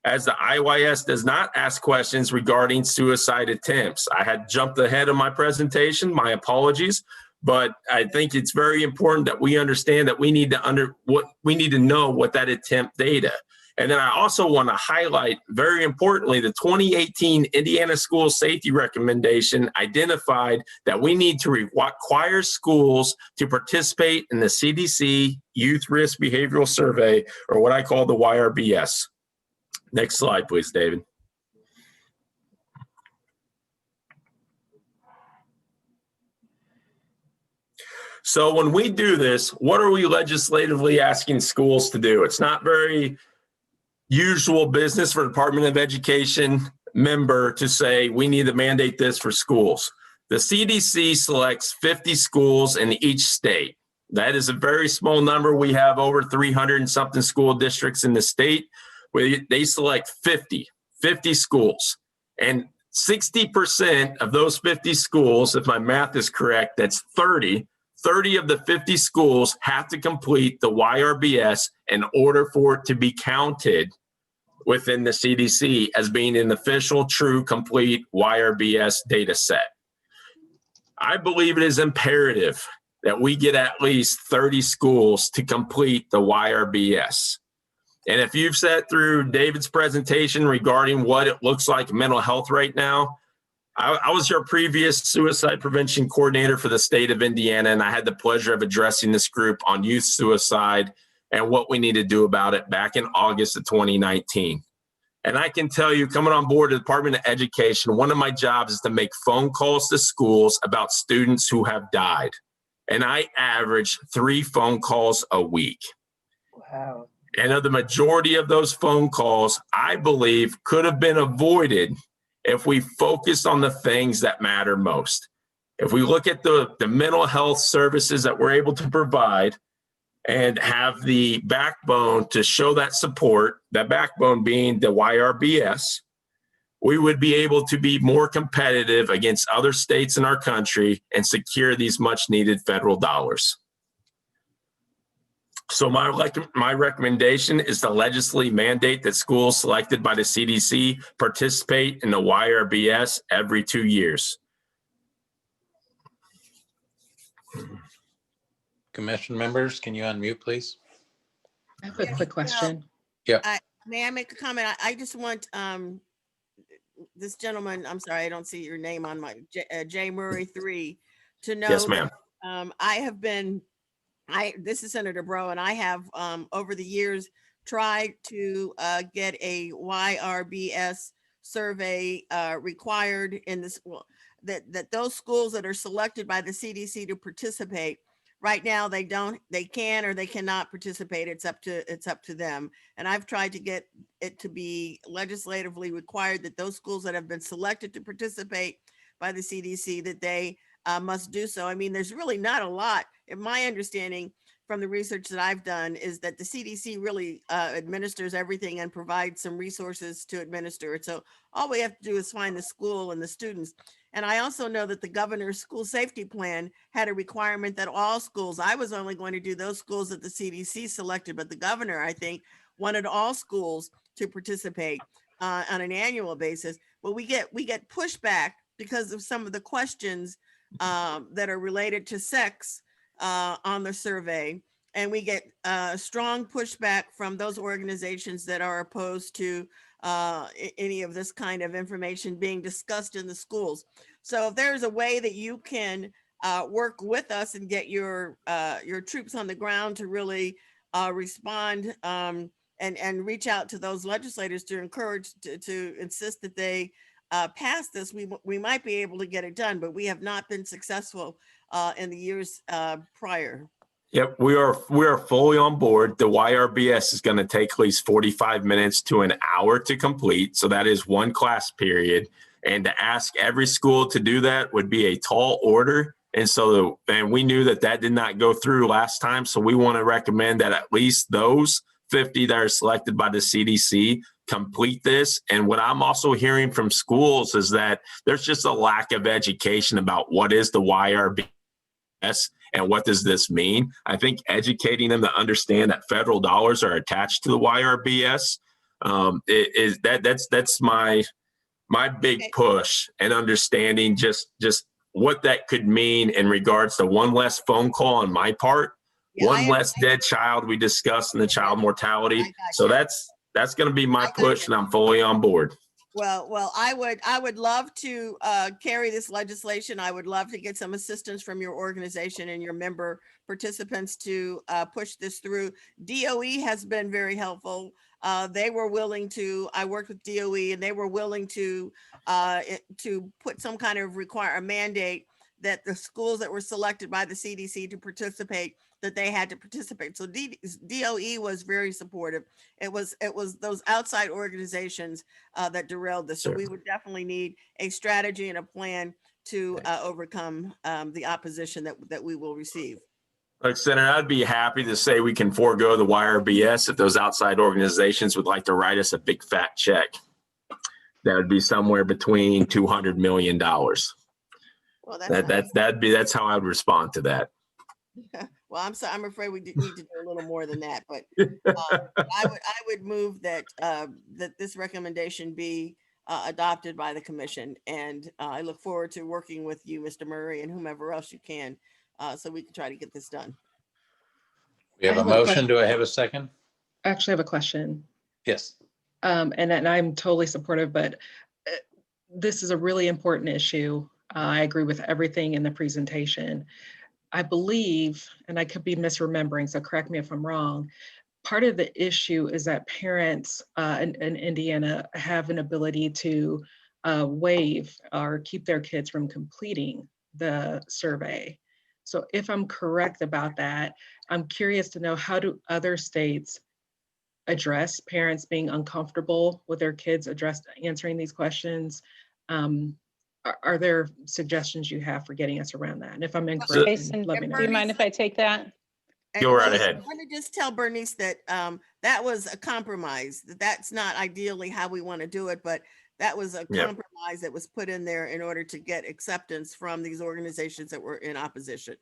as the IYS does not ask questions regarding suicide attempts. I had jumped ahead of my presentation, my apologies, but I think it's very important that we understand that we need to know what that attempt data. And then I also want to highlight, very importantly, the 2018 Indiana School Safety Recommendation identified that we need to require schools to participate in the CDC Youth Risk Behavioral Survey, or what I call the YRBS. Next slide, please, David. So when we do this, what are we legislatively asking schools to do? It's not very usual business for the Department of Education member to say, we need to mandate this for schools. The CDC selects 50 schools in each state. That is a very small number. We have over 300 and something school districts in the state. They select 50 schools, and 60% of those 50 schools, if my math is correct, that's 30 of the 50 schools have to complete the YRBS in order for it to be counted within the CDC as being an official, true, complete YRBS data set. I believe it is imperative that we get at least 30 schools to complete the YRBS. And if you've sat through David's presentation regarding what it looks like mental health right now, I was your previous suicide prevention coordinator for the state of Indiana, and I had the pleasure of addressing this group on youth suicide and what we need to do about it back in August of 2019. And I can tell you, coming on board the Department of Education, one of my jobs is to make phone calls to schools about students who have died. And I average 3 phone calls a week.
Wow.
And of the majority of those phone calls, I believe could have been avoided if we focused on the things that matter most. If we look at the mental health services that we're able to provide and have the backbone to show that support, that backbone being the YRBS, we would be able to be more competitive against other states in our country and secure these much needed federal dollars. So my recommendation is to legislatively mandate that schools selected by the CDC participate in the YRBS every 2 years.
Commission members, can you unmute, please?
I have a quick question.
May I make a comment? I just want this gentleman, I'm sorry, I don't see your name on my, Jay Murray 3, to know.
Yes, ma'am.
This is Senator Bro, and I have over the years tried to get a YRBS survey required in this, that those schools that are selected by the CDC to participate. Right now, they can or they cannot participate. It's up to them. And I've tried to get it to be legislatively required that those schools that have been selected to participate by the CDC, that they must do so. I mean, there's really not a lot. In my understanding from the research that I've done is that the CDC really administers everything and provides some resources to administer it. So all we have to do is find the school and the students. And I also know that the governor's school safety plan had a requirement that all schools, I was only going to do those schools that the CDC selected, but the governor, I think, wanted all schools to participate on an annual basis. But we get pushback because of some of the questions that are related to sex on the survey. And we get strong pushback from those organizations that are opposed to any of this kind of information being discussed in the schools. So if there's a way that you can work with us and get your troops on the ground to really respond and reach out to those legislators to encourage, to insist that they pass this, we might be able to get it done, but we have not been successful in the years prior.
Yep, we are fully on board. The YRBS is going to take at least 45 minutes to an hour to complete. So that is one class period. And to ask every school to do that would be a tall order. And so, and we knew that did not go through last time. So we want to recommend that at least those 50 that are selected by the CDC complete this. And what I'm also hearing from schools is that there's just a lack of education about what is the YRBS and what does this mean. I think educating them to understand that federal dollars are attached to the YRBS that's my big push, and understanding just what that could mean in regards to one less phone call on my part, one less dead child we discussed in the child mortality. So that's going to be my push, and I'm fully on board.
Well, I would love to carry this legislation. I would love to get some assistance from your organization and your member participants to push this through. DOE has been very helpful. They were willing to, I worked with DOE, and they were willing to put some kind of a mandate that the schools that were selected by the CDC to participate, that they had to participate. So DOE was very supportive. It was those outside organizations that derailed this. So we would definitely need a strategy and a plan to overcome the opposition that we will receive.
Like Senator, I'd be happy to say we can forego the YRBS if those outside organizations would like to write us a big fat check. That would be somewhere between $200 million. Well, that's how I would respond to that.
Well, I'm sorry, I'm afraid we need to do a little more than that, but I would move that that this recommendation be adopted by the commission, and I look forward to working with you, Mr. Murray, and whomever else you can, so we can try to get this done.
We have
I
a
have a
motion. Do I have a second?
I actually have a question.
Yes.
And I'm totally supportive, but this is a really important issue. I agree with everything in the presentation. I believe, and I could be misremembering, so correct me if I'm wrong, part of the issue is that parents in Indiana have an ability to waive or keep their kids from completing the survey. So if I'm correct about that, I'm curious to know, how do other states address parents being uncomfortable with their kids answering these questions? Are there suggestions you have for getting us around that? And if I'm incorrect,
Jason,
let me know.
do you mind if I take that?
Go right
Let
ahead.
me just tell Bernice that that was a compromise. That's not ideally how we want to do it, but that was a
Yep.
compromise that was put in there in order to get acceptance from these organizations that were in opposition.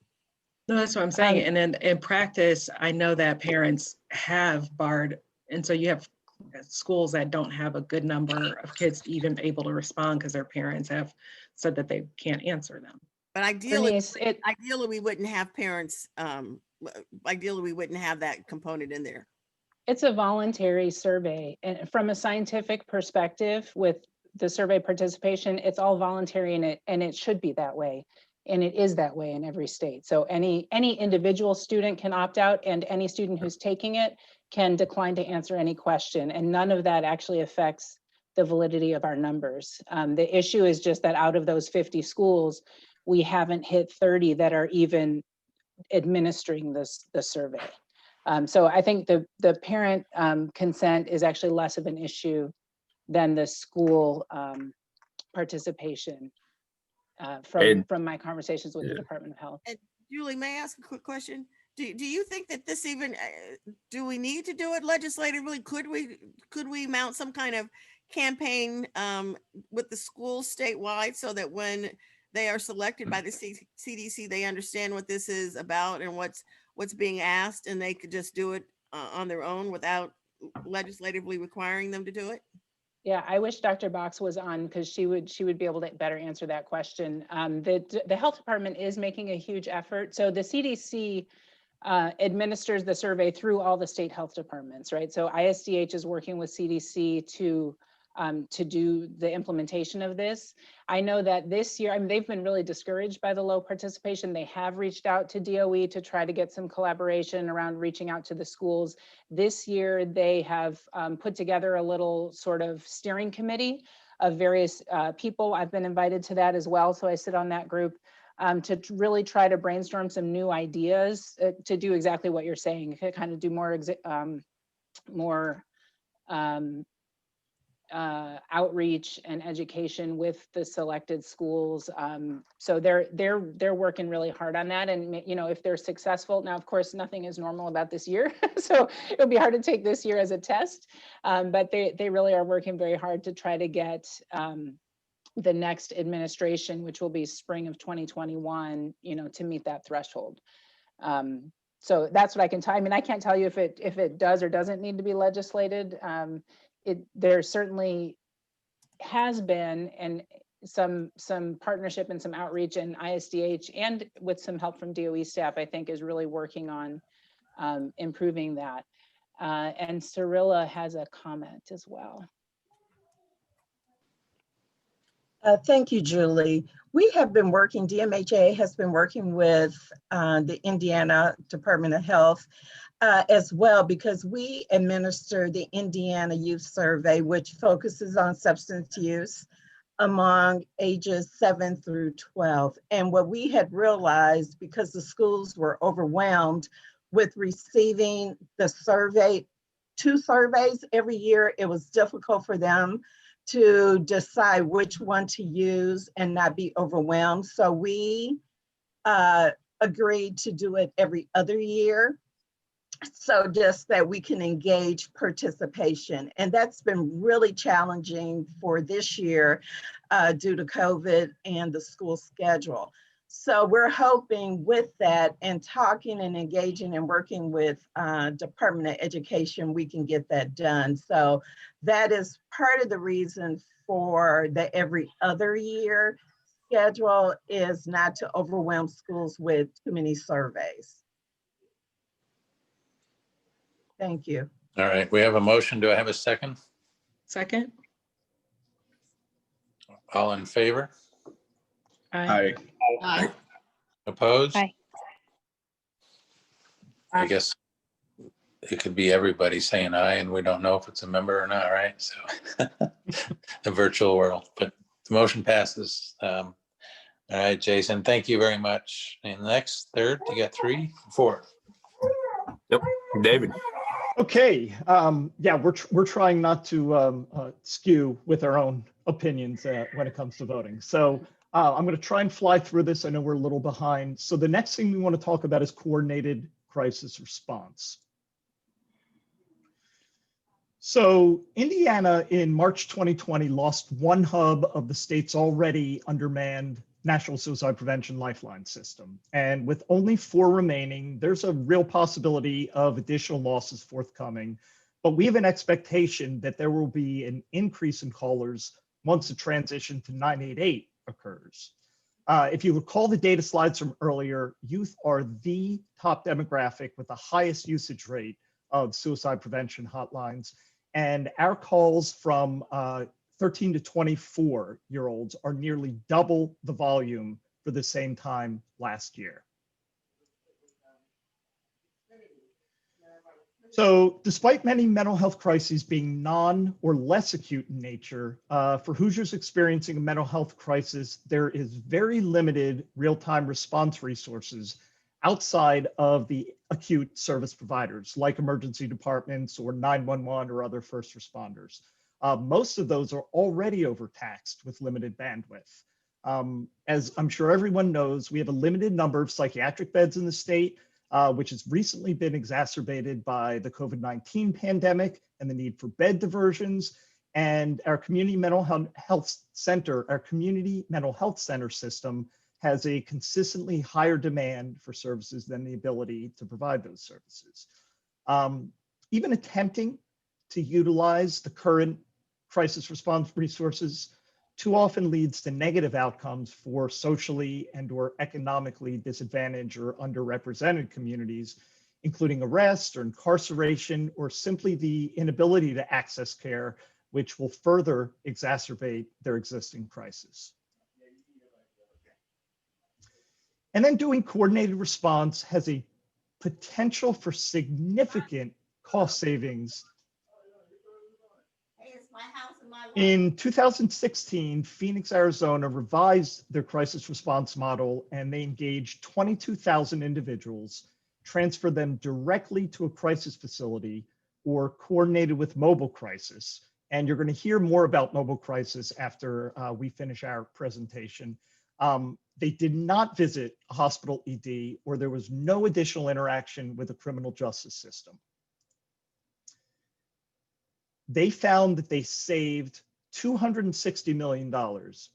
No, that's what I'm saying. And then in practice, I know that parents have barred, and so you have schools that don't have a good number of kids even able to respond because their parents have said that they can't answer them.
But ideally,
Bernice,
ideally we wouldn't have parents. Ideally, we wouldn't have that component in there.
it's a voluntary survey, and from a scientific perspective, with the survey participation, it's all voluntary, and it should be that way. And it is that way in every state. So any individual student can opt out, and any student who's taking it can decline to answer any question. And none of that actually affects the validity of our numbers. The issue is just that out of those 50 schools, we haven't hit 30 that are even administering the survey. So I think the parent consent is actually less of an issue than the school participation from my conversations with the Department of Health.
And Julie, may I ask a quick question? Do you think that this even, do we need to do it legislatively? Could we mount some kind of campaign with the schools statewide so that when they are selected by the CDC, they understand what this is about and what's being asked, and they could just do it on their own without legislatively requiring them to do it?
Yeah, I wish Dr. Box was on, because she would be able to better answer that question. The health department is making a huge effort. So the CDC administers the survey through all the state health departments, right? So ISDH is working with CDC to do the implementation of this. I know that this year, I mean, they've been really discouraged by the low participation. They have reached out to DOE to try to get some collaboration around reaching out to the schools. This year, they have put together a little sort of steering committee of various people. I've been invited to that as well. So I sit on that group to really try to brainstorm some new ideas to do exactly what you're saying, to kind of do more outreach and education with the selected schools. So they're working really hard on that. And if they're successful, now of course nothing is normal about this year, so it'll be hard to take this year as a test. But they really are working very hard to try to get the next administration, which will be spring of 2021, to meet that threshold. So that's what I can tell. I mean, I can't tell you if it does or doesn't need to be legislated. There certainly has been some partnership and some outreach, and ISDH, and with some help from DOE staff, I think is really working on improving that. And Cirilla has a comment as well.
Thank you, Julie. We have been working, DMHA has been working with the Indiana Department of Health as well, because we administer the Indiana Youth Survey, which focuses on substance use among ages 7 through 12. And what we had realized, because the schools were overwhelmed with receiving the survey, 2 surveys every year, it was difficult for them to decide which one to use and not be overwhelmed. So we agreed to do it every other year, so just that we can engage participation. And that's been really challenging for this year due to COVID and the school schedule. So we're hoping with that and talking and engaging and working with Department of Education, we can get that done. So that is part of the reason for the every other year schedule, is not to overwhelm schools with too many surveys. Thank you.
All right, we have a motion. Do I have a second?
Second?
All in favor?
Aye.
Opposed?
Aye.
I guess it could be everybody saying aye, and we don't know if it's a member or not, right? So the virtual world, but the motion passes. All right, Jason, thank you very much. And next, third, you got 3, 4.
Yep, David.
Okay, yeah, we're trying not to skew with our own opinions when it comes to voting. So I'm going to try and fly through this. I know we're a little behind. So the next thing we want to talk about is coordinated crisis response. So Indiana in March 2020 lost one hub of the state's already undermanned National Suicide Prevention Lifeline system. And with only 4 remaining, there's a real possibility of additional losses forthcoming. But we have an expectation that there will be an increase in callers once the transition to 988 occurs. If you recall the data slides from earlier, youth are the top demographic with the highest usage rate of suicide prevention hotlines. And our calls from 13 to 24-year-olds are nearly double the volume for the same time last year. So despite many mental health crises being non or less acute in nature, for Hoosiers experiencing a mental health crisis, there is very limited real-time response resources outside of the acute service providers like emergency departments or 911 or other first responders. Most of those are already overtaxed with limited bandwidth. As I'm sure everyone knows, we have a limited number of psychiatric beds in the state, which has recently been exacerbated by the COVID-19 pandemic and the need for bed diversions. And our community mental health center, our community mental health center system has a consistently higher demand for services than the ability to provide those services. Even attempting to utilize the current crisis response resources too often leads to negative outcomes for socially and or economically disadvantaged or underrepresented communities, including arrest or incarceration, or simply the inability to access care, which will further exacerbate their existing crisis. And then doing coordinated response has a potential for significant cost savings. In 2016, Phoenix, Arizona revised their crisis response model, and they engaged 22,000 individuals, transferred them directly to a crisis facility or coordinated with mobile crisis. And you're going to hear more about mobile crisis after we finish our presentation. They did not visit a hospital ED, or there was no additional interaction with the criminal justice system. They found that they saved $260 million,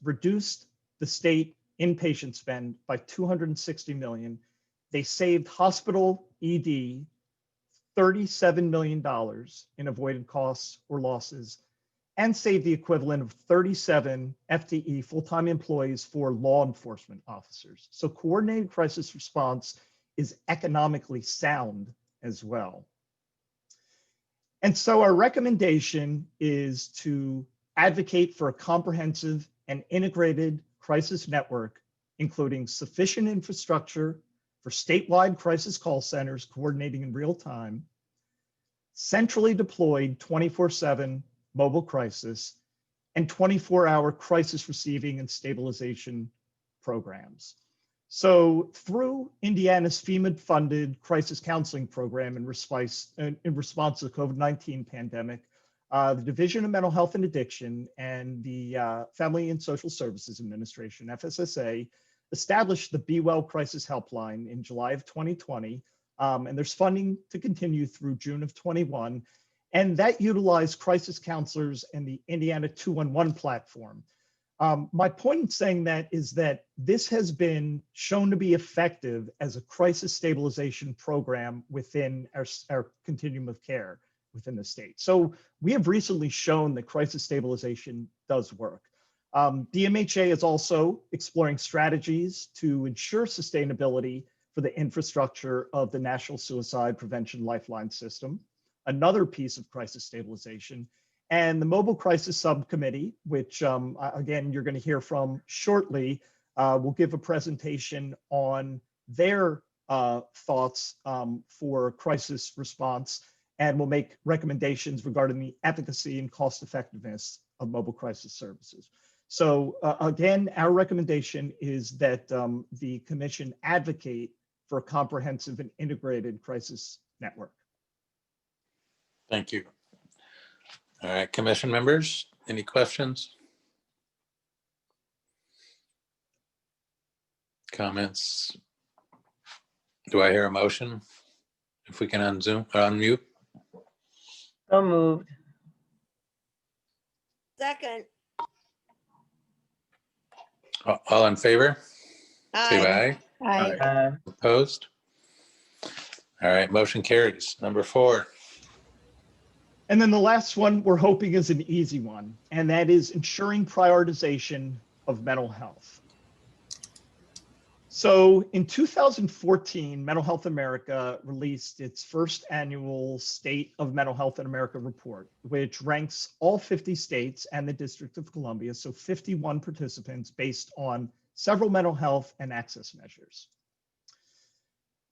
reduced the state inpatient spend by $260 million. They saved hospital ED $37 million in avoided costs or losses, and saved the equivalent of 37 FTE full-time employees for law enforcement officers. So coordinated crisis response is economically sound as well. And so our recommendation is to advocate for a comprehensive and integrated crisis network, including sufficient infrastructure for statewide crisis call centers coordinating in real time, centrally deployed 24/7 mobile crisis, and 24-hour crisis receiving and stabilization programs. So through Indiana's FEMA-funded crisis counseling program in response to the COVID-19 pandemic, the Division of Mental Health and Addiction and the Family and Social Services Administration, FSSA, established the Be Well Crisis Helpline in July of 2020, and there's funding to continue through June of 21, and that utilized crisis counselors and the Indiana 211 platform. My point in saying that is that this has been shown to be effective as a crisis stabilization program within our continuum of care within the state. So we have recently shown that crisis stabilization does work. DMHA is also exploring strategies to ensure sustainability for the infrastructure of the National Suicide Prevention Lifeline System, another piece of crisis stabilization. And the Mobile Crisis Subcommittee, which again, you're going to hear from shortly, will give a presentation on their thoughts for crisis response, and will make recommendations regarding the efficacy and cost effectiveness of mobile crisis services. So again, our recommendation is that the commission advocate for a comprehensive and integrated crisis network.
Thank you. All right, commission members, any questions? Comments? Do I hear a motion? If we can unmute.
So moved.
Second.
All in favor? Say
Aye.
aye. Opposed? All right, motion carries. Number 4.
And then the last one we're hoping is an easy one, and that is ensuring prioritization of mental health. So in 2014, Mental Health America released its first annual State of Mental Health in America report, which ranks all 50 states and the District of Columbia, so 51 participants based on several mental health and access measures.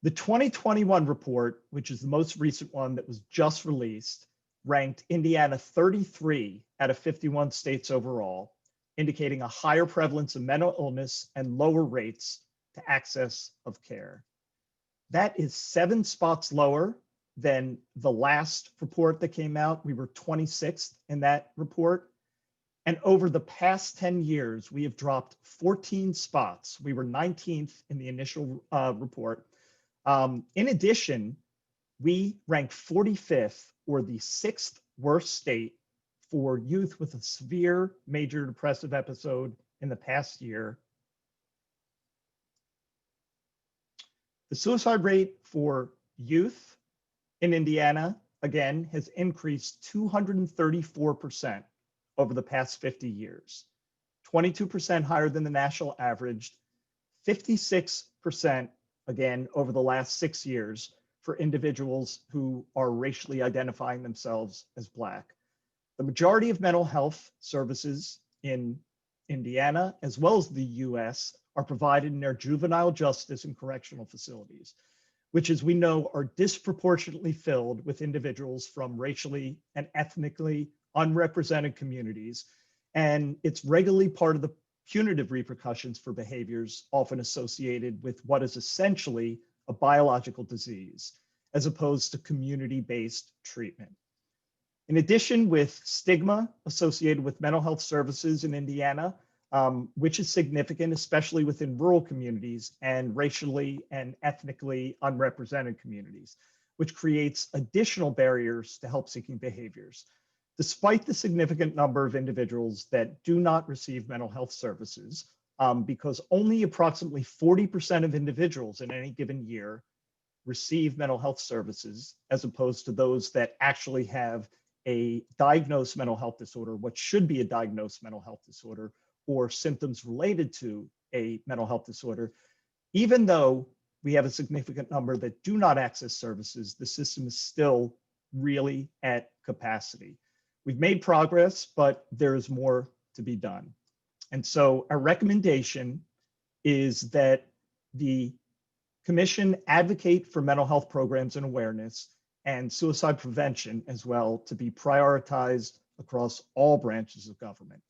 The 2021 report, which is the most recent one that was just released, ranked Indiana 33 out of 51 states overall, indicating a higher prevalence of mental illness and lower rates to access of care. That is 7 spots lower than the last report that came out. We were 26th in that report. And over the past 10 years, we have dropped 14 spots. We were 19th in the initial report. In addition, we ranked 45th, or the 6th worst state for youth with a severe major depressive episode in the past year. The suicide rate for youth in Indiana, again, has increased 234% over the past 50 years, 22% higher than the national average, 56% again over the last 6 years for individuals who are racially identifying themselves as Black. The majority of mental health services in Indiana, as well as the US, are provided in our juvenile justice and correctional facilities, which, as we know, are disproportionately filled with individuals from racially and ethnically unrepresented communities. And it's regularly part of the punitive repercussions for behaviors often associated with what is essentially a biological disease, as opposed to community-based treatment. In addition, with stigma associated with mental health services in Indiana, which is significant, especially within rural communities and racially and ethnically unrepresented communities, which creates additional barriers to help-seeking behaviors. Despite the significant number of individuals that do not receive mental health services, because only approximately 40% of individuals in any given year receive mental health services, as opposed to those that actually have a diagnosed mental health disorder, what should be a diagnosed mental health disorder, or symptoms related to a mental health disorder. Even though we have a significant number that do not access services, the system is still really at capacity. We've made progress, but there is more to be done. And so our recommendation is that the commission advocate for mental health programs and awareness and suicide prevention as well to be prioritized across all branches of government.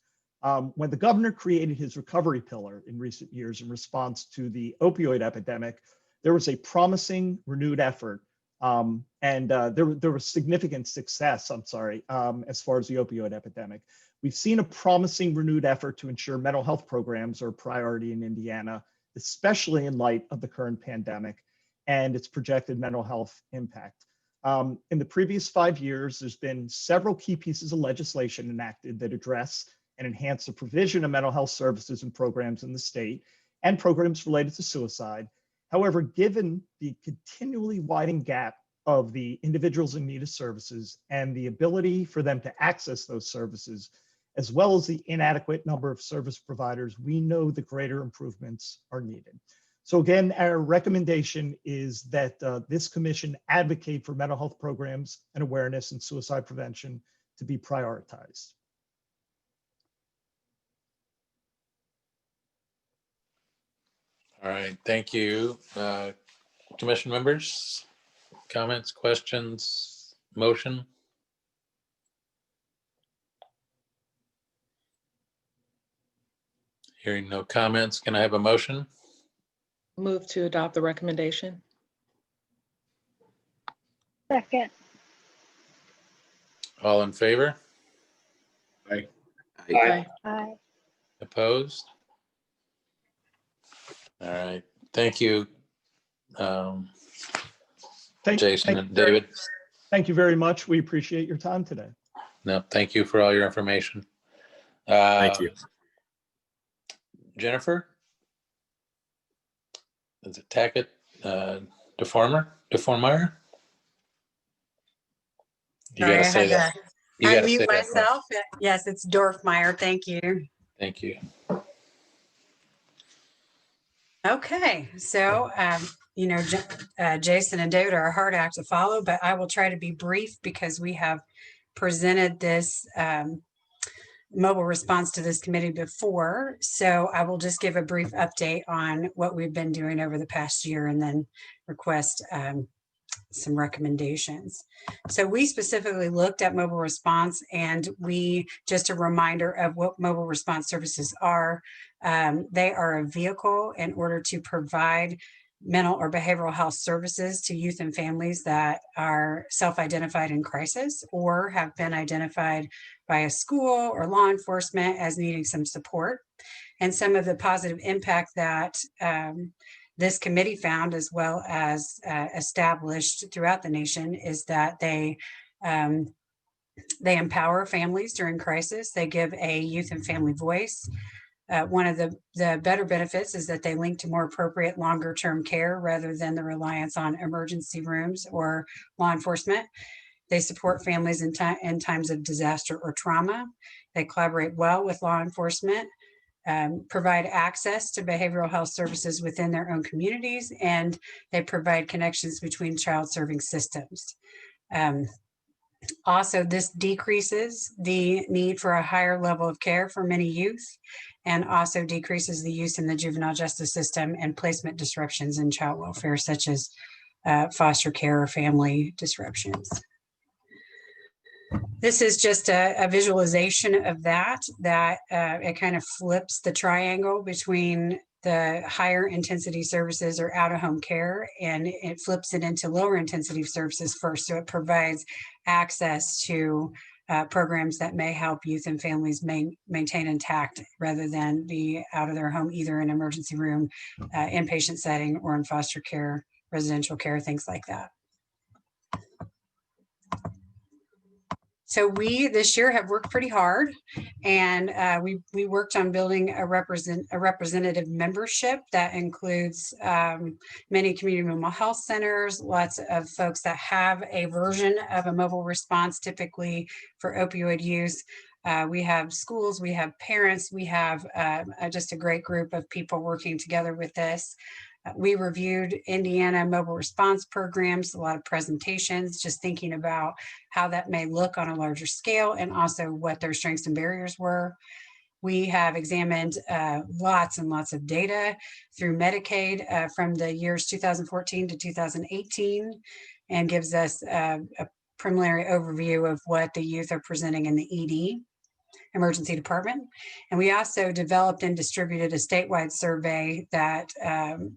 When the governor created his recovery pillar in recent years in response to the opioid epidemic, there was a promising renewed effort there was significant success, as far as the opioid epidemic. We've seen a promising renewed effort to ensure mental health programs are a priority in Indiana, especially in light of the current pandemic and its projected mental health impact. In the previous 5 years, there's been several key pieces of legislation enacted that address and enhance the provision of mental health services and programs in the state and programs related to suicide. However, given the continually widening gap of the individuals in need of services and the ability for them to access those services, as well as the inadequate number of service providers, we know the greater improvements are needed. So again, our recommendation is that this commission advocate for mental health programs and awareness and suicide prevention to be prioritized.
All right, thank you. Commission members, comments, questions, motion? Hearing no comments, can I have a motion?
Move to adopt the recommendation.
Second.
All in favor?
Aye.
Aye.
Aye.
Opposed? All right, thank you, Jason and David.
Thank you very much. We appreciate your time today.
No, thank you for all your information.
Thank you.
Jennifer? Is it Tackett, Deformer? Deformeyer? You
Sorry,
gotta
I
say
had
that.
to
You gotta say
unmute
that right.
myself. Yes, it's Dorfmeyer. Thank you.
Thank you.
Okay, so Jason and David are a hard act to follow, but I will try to be brief because we have presented this mobile response to this committee before. So I will just give a brief update on what we've been doing over the past year and then request some recommendations. So we specifically looked at mobile response, and just a reminder of what mobile response services are. They are a vehicle in order to provide mental or behavioral health services to youth and families that are self-identified in crisis or have been identified by a school or law enforcement as needing some support. And some of the positive impact that this committee found, as well as established throughout the nation, is that they empower families during crisis. They give a youth and family voice. One of the better benefits is that they link to more appropriate longer-term care rather than the reliance on emergency rooms or law enforcement. They support families in times of disaster or trauma. They collaborate well with law enforcement, provide access to behavioral health services within their own communities, and they provide connections between child-serving systems. Also, this decreases the need for a higher level of care for many youth, and also decreases the use in the juvenile justice system and placement disruptions in child welfare, such as foster care or family disruptions. This is just a visualization of that it kind of flips the triangle between the higher intensity services or out of home care, and it flips it into lower intensity services first. So it provides access to programs that may help youth and families maintain intact rather than be out of their home, either in emergency room, inpatient setting, or in foster care, residential care, things like that. So we this year have worked pretty hard, and we worked on building a representative membership that includes many community mental health centers, lots of folks that have a version of a mobile response, typically for opioid use. We have schools, we have parents, we have just a great group of people working together with this. We reviewed Indiana mobile response programs, a lot of presentations, just thinking about how that may look on a larger scale and also what their strengths and barriers were. We have examined lots and lots of data through Medicaid from the years 2014 to 2018, and gives us a preliminary overview of what the youth are presenting in the ED, emergency department. And we also developed and distributed a statewide survey that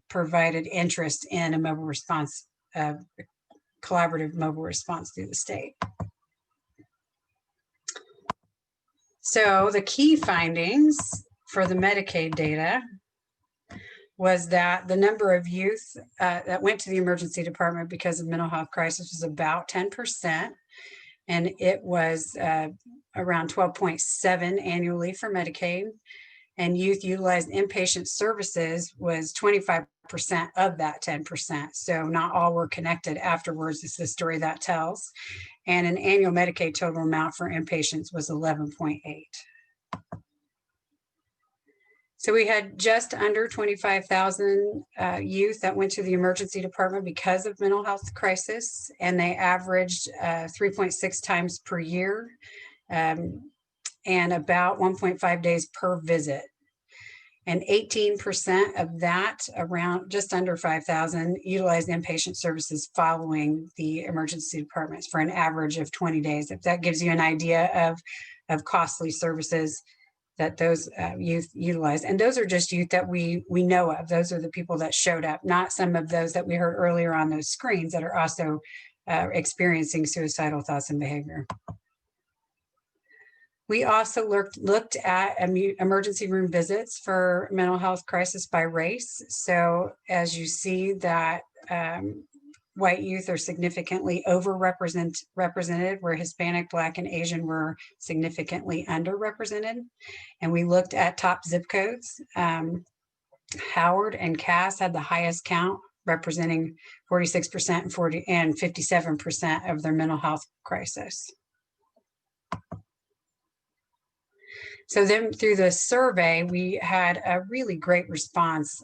provided interest in a mobile response, collaborative mobile response through the state. So the key findings for the Medicaid data was that the number of youth that went to the emergency department because of mental health crisis was about 10%. And it was around 12.7 annually for Medicaid. And youth utilized inpatient services was 25% of that 10%. So not all were connected afterwards. It's the story that tells. And an annual Medicaid total amount for inpatients was 11.8. So we had just under 25,000 youth that went to the emergency department because of mental health crisis, and they averaged 3.6 times per year and about 1.5 days per visit. And 18% of that, around just under 5,000, utilized inpatient services following the emergency departments for an average of 20 days. If that gives you an idea of costly services that those youth utilize. And those are just youth that we know of. Those are the people that showed up, not some of those that we heard earlier on those screens that are also experiencing suicidal thoughts and behavior. We also looked at emergency room visits for mental health crisis by race. So as you see that white youth are significantly overrepresented, where Hispanic, Black, and Asian were significantly underrepresented. And we looked at top zip codes. Howard and Cass had the highest count, representing 46% and 57% of their mental health crisis. So then through the survey, we had a really great response.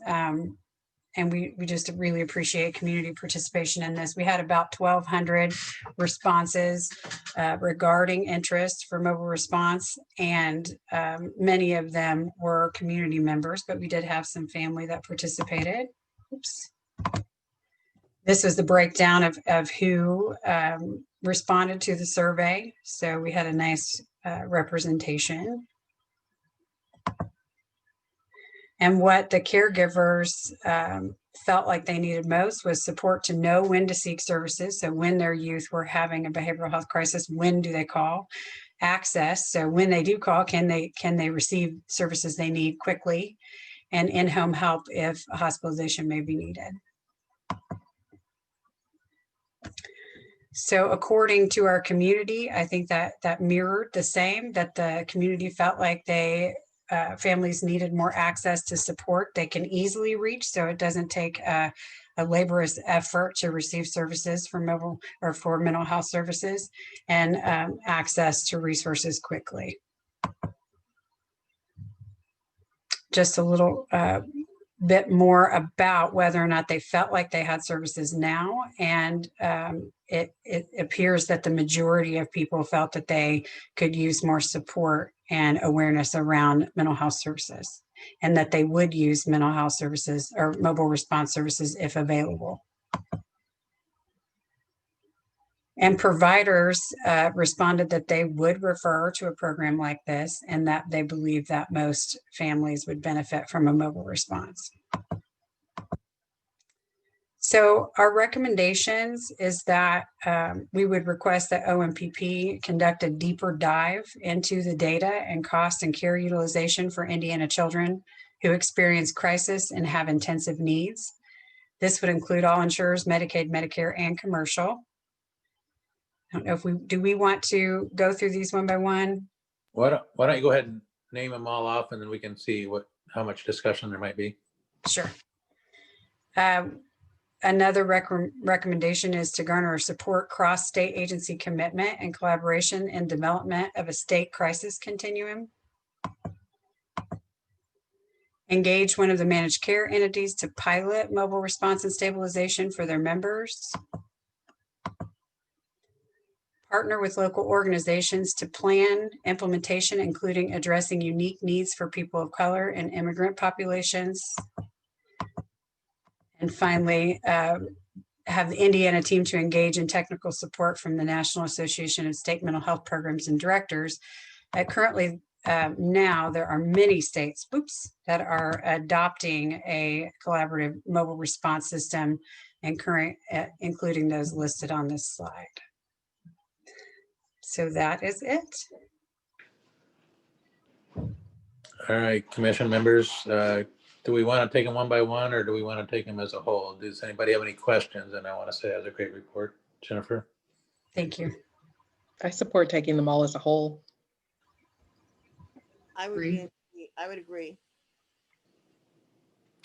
And we just really appreciate community participation in this. We had about 1,200 responses regarding interest for mobile response, and many of them were community members, but we did have some family that participated. Oops. This was the breakdown of who responded to the survey. So we had a nice representation. And what the caregivers felt like they needed most was support to know when to seek services. So when their youth were having a behavioral health crisis, when do they call? Access. So when they do call, can they receive services they need quickly? And in-home help if a hospitalization may be needed. So according to our community, I think that mirrored the same, that the community felt like families needed more access to support they can easily reach, so it doesn't take a laborious effort to receive services for mobile or for mental health services, and access to resources quickly. Just a little bit more about whether or not they felt like they had services now, and it appears that the majority of people felt that they could use more support and awareness around mental health services, and that they would use mental health services or mobile response services if available. And providers responded that they would refer to a program like this, and that they believe that most families would benefit from a mobile response. So our recommendations is that we would request that OMPP conduct a deeper dive into the data and cost and care utilization for Indiana children who experience crisis and have intensive needs. This would include all insurers, Medicaid, Medicare, and commercial. I don't know if do we want to go through these one by one?
Why don't you go ahead and name them all off, and then we can see how much discussion there might be.
Sure. Another recommendation is to garner or support cross-state agency commitment and collaboration in development of a state crisis continuum. Engage one of the managed care entities to pilot mobile response and stabilization for their members. Partner with local organizations to plan implementation, including addressing unique needs for people of color and immigrant populations. And finally, have the Indiana team to engage in technical support from the National Association of State Mental Health Programs and Directors. Currently, now there are many states, that are adopting a collaborative mobile response system, and including those listed on this slide. So that is it.
All right, commission members, do we want to take them one by one, or do we want to take them as a whole? Does anybody have any questions? And I want to say that was a great report, Jennifer.
Thank you.
I support taking them all as a whole.
I would
Agree.
I would agree.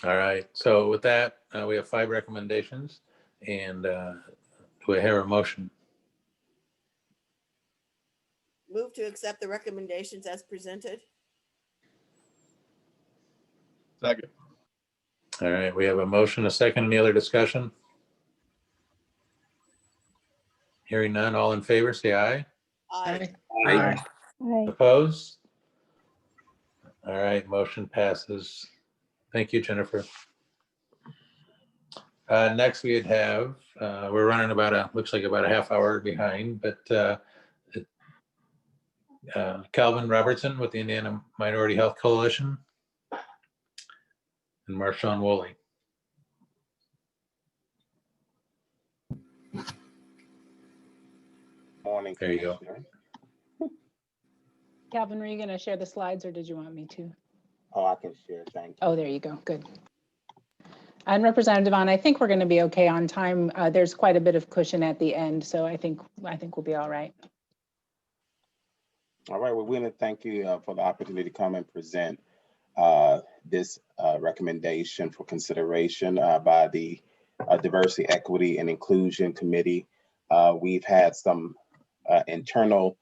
All right, so with that, we have 5 recommendations, and do I hear a motion?
Move to accept the recommendations as presented.
Second.
All right, we have a motion, a second. Any other discussion? Hearing none, all in favor, say aye.
Aye.
Aye.
Opposed? All right, motion passes. Thank you, Jennifer. Next, we'd have, we're running looks like about a half hour behind, but Calvin Robertson with the Indiana Minority Health Coalition and Marshawn Woolley.
Morning.
There you go.
Calvin, were you going to share the slides or did you want me to?
Oh, I can share. Thank you.
Oh, there you go. Good. And Representative Devon, I think we're going to be okay on time. There's quite a bit of cushion at the end, so I think we'll be all right.
All right. Well, we want to thank you for the opportunity to come and present this recommendation for consideration by the Diversity, Equity, and Inclusion Committee. We've had some internal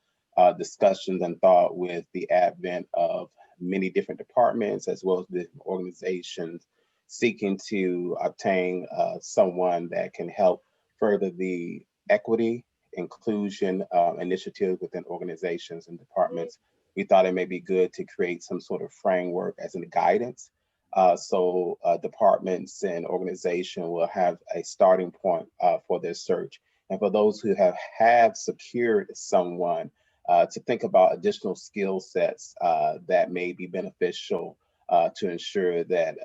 discussions and thought with the advent of many different departments as well as the organizations seeking to obtain someone that can help further the equity, inclusion initiatives within organizations and departments. We thought it may be good to create some sort of framework as in guidance. So departments and organizations will have a starting point for their search. And for those who have secured someone, to think about additional skill sets that may be beneficial to ensure that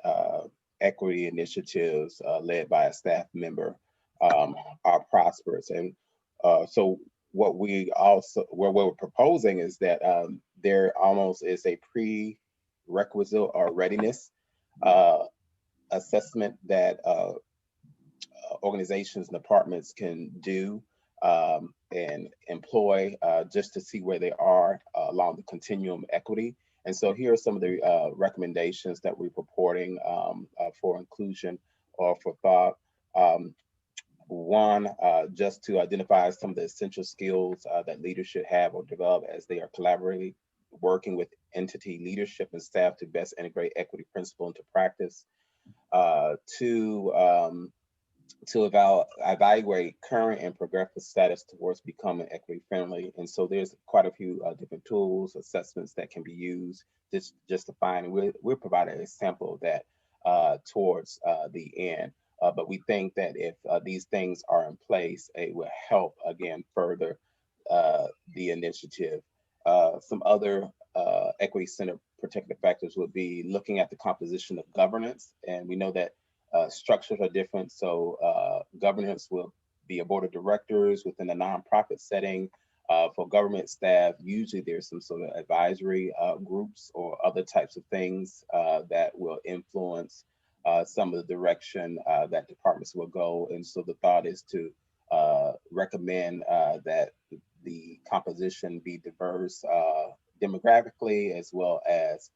equity initiatives led by a staff member are prosperous. And so what we're proposing is that there almost is a prerequisite or readiness assessment that organizations and departments can do and employ just to see where they are along the continuum of equity. And so here are some of the recommendations that we're purporting for inclusion or for thought. One, just to identify some of the essential skills that leaders should have or develop as they are collaborating, working with entity leadership and staff to best integrate equity principle into practice. To evaluate current and progressive status towards becoming equity friendly. And so there's quite a few different tools, assessments that can be used just to find. We're providing a sample of that towards the end. But we think that if these things are in place, it will help, again, further the initiative. Some other equity-centered protective factors would be looking at the composition of governance. And we know that structures are different. So governance will be a board of directors within a nonprofit setting. For government staff, usually there's some sort of advisory groups or other types of things that will influence some of the direction that departments will go. And so the thought is to recommend that the composition be diverse demographically as well as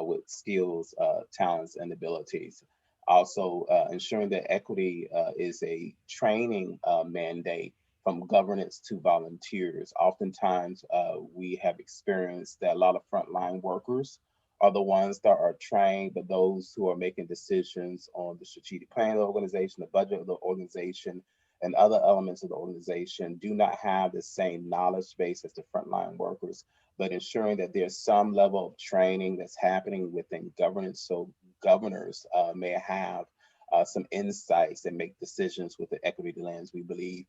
with skills, talents, and abilities. Also ensuring that equity is a training mandate from governance to volunteers. Oftentimes we have experienced that a lot of frontline workers are the ones that are trained, but those who are making decisions on the strategic plan of the organization, the budget of the organization, and other elements of the organization do not have the same knowledge base as the frontline workers, but ensuring that there's some level of training that's happening within governance so governors may have some insights and make decisions with the equity lens we believe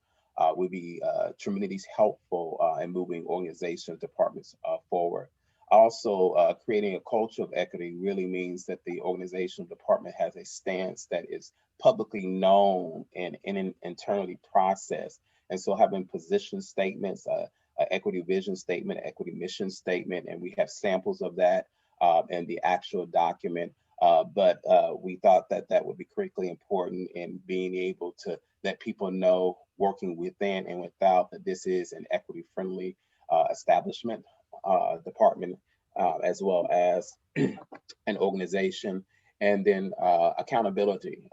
would be tremendously helpful in moving organizations, departments forward. Also, creating a culture of equity really means that the organizational department has a stance that is publicly known and internally processed. And so having position statements, equity vision statement, equity mission statement, and we have samples of that in the actual document. But we thought that that would be critically important in being able to let people know working within and without that this is an equity friendly establishment, department, as well as an organization. And then accountability,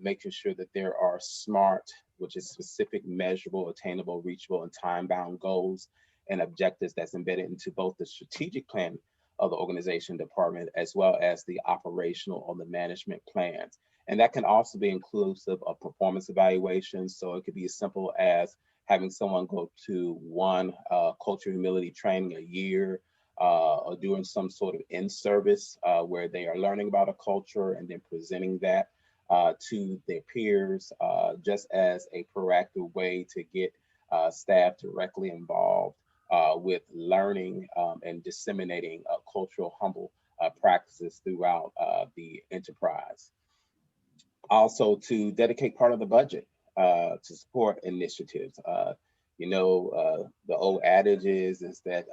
making sure that there are SMART, which is specific, measurable, attainable, reachable, and time-bound goals and objectives that's embedded into both the strategic plan of the organization department, as well as the operational or the management plans. And that can also be inclusive of performance evaluations. So it could be as simple as having someone go to one culture humility training a year, or doing some sort of in-service where they are learning about a culture and then presenting that to their peers, just as a proactive way to get staff directly involved with learning and disseminating cultural humble practices throughout the enterprise. Also to dedicate part of the budget to support initiatives. The old adage is that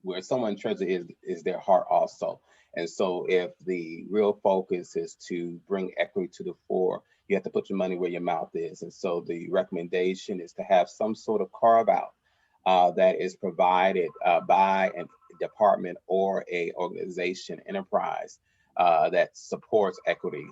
where someone's treasure is their heart also. And so if the real focus is to bring equity to the fore, you have to put your money where your mouth is. And so the recommendation is to have some sort of carve out that is provided by a department or a organization enterprise that supports equity.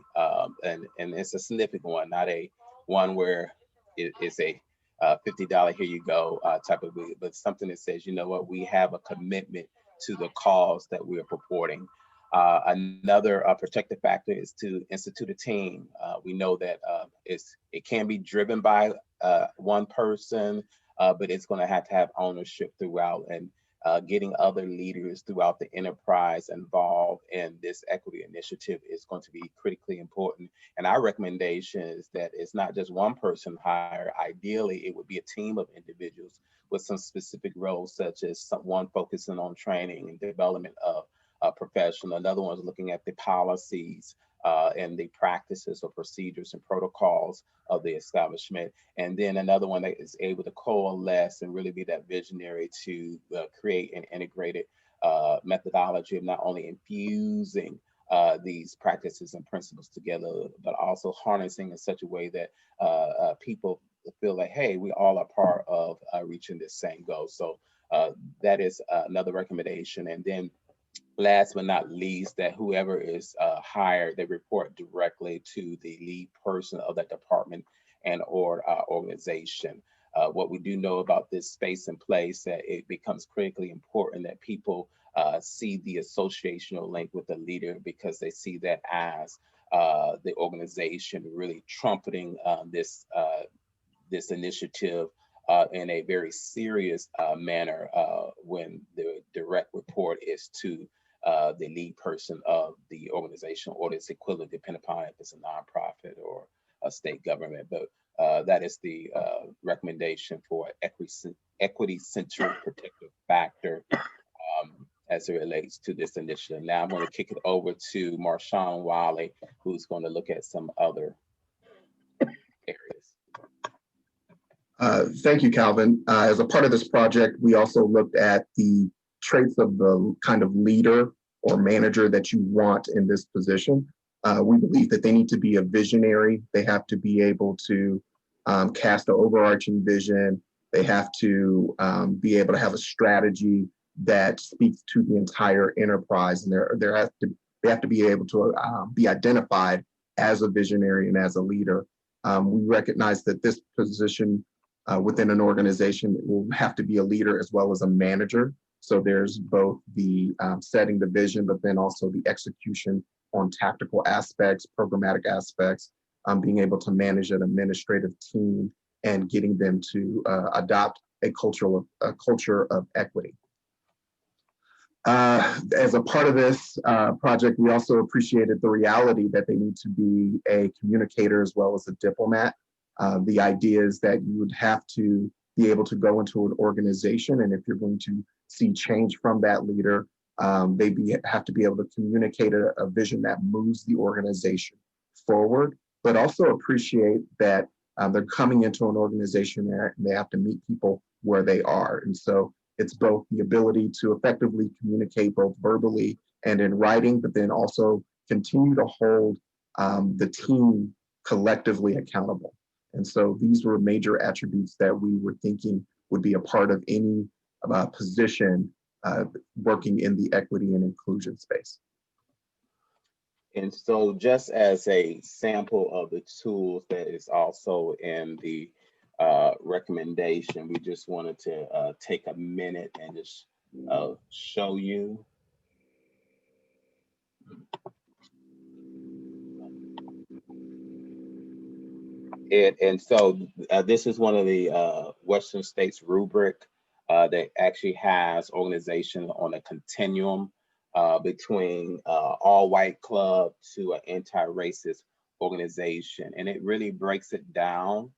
And it's a significant one, not a one where it's a $50 here you go type of, but something that says, you know what, we have a commitment to the cause that we are purporting. Another protective factor is to institute a team. We know that it can be driven by one person, but it's going to have ownership throughout, and getting other leaders throughout the enterprise involved in this equity initiative is going to be critically important. And our recommendation is that it's not just one person hired. Ideally, it would be a team of individuals with some specific roles, such as someone focusing on training and development of a professional. Another one is looking at the policies and the practices or procedures and protocols of the establishment. And then another one that is able to coalesce and really be that visionary to create an integrated methodology of not only infusing these practices and principles together, but also harnessing in such a way that people feel like, hey, we all are part of reaching this same goal. So that is another recommendation. And then last but not least, that whoever is hired, they report directly to the lead person of that department and or organization. What we do know about this space and place, that it becomes critically important that people see the associational link with the leader, because they see that as the organization really trumpeting this initiative in a very serious manner when the direct report is to the lead person of the organization or its equivalent, depending upon if it's a nonprofit or a state government. But that is the recommendation for equity-centered protective factor as it relates to this initiative. Now I'm going to kick it over to Marshawn Wiley, who's going to look at some other areas.
Thank you, Calvin. As a part of this project, we also looked at the traits of the kind of leader or manager that you want in this position. We believe that they need to be a visionary. They have to be able to cast an overarching vision. They have to be able to have a strategy that speaks to the entire enterprise, and they have to be able to be identified as a visionary and as a leader. We recognize that this position within an organization will have to be a leader as well as a manager. So there's both the setting the vision, but then also the execution on tactical aspects, programmatic aspects, being able to manage an administrative team and getting them to adopt a culture of equity. As a part of this project, we also appreciated the reality that they need to be a communicator as well as a diplomat. The idea is that you would have to be able to go into an organization, and if you're going to see change from that leader, they have to be able to communicate a vision that moves the organization forward, but also appreciate that they're coming into an organization and they have to meet people where they are. And so it's both the ability to effectively communicate both verbally and in writing, but then also continue to hold the team collectively accountable. And so these were major attributes that we were thinking would be a part of any position working in the equity and inclusion space.
And so just as a sample of the tools that is also in the recommendation, we just wanted to take a minute and just show you. And so this is one of the Western States rubric that actually has organization on a continuum between all white club to an anti-racist organization. And it really breaks it down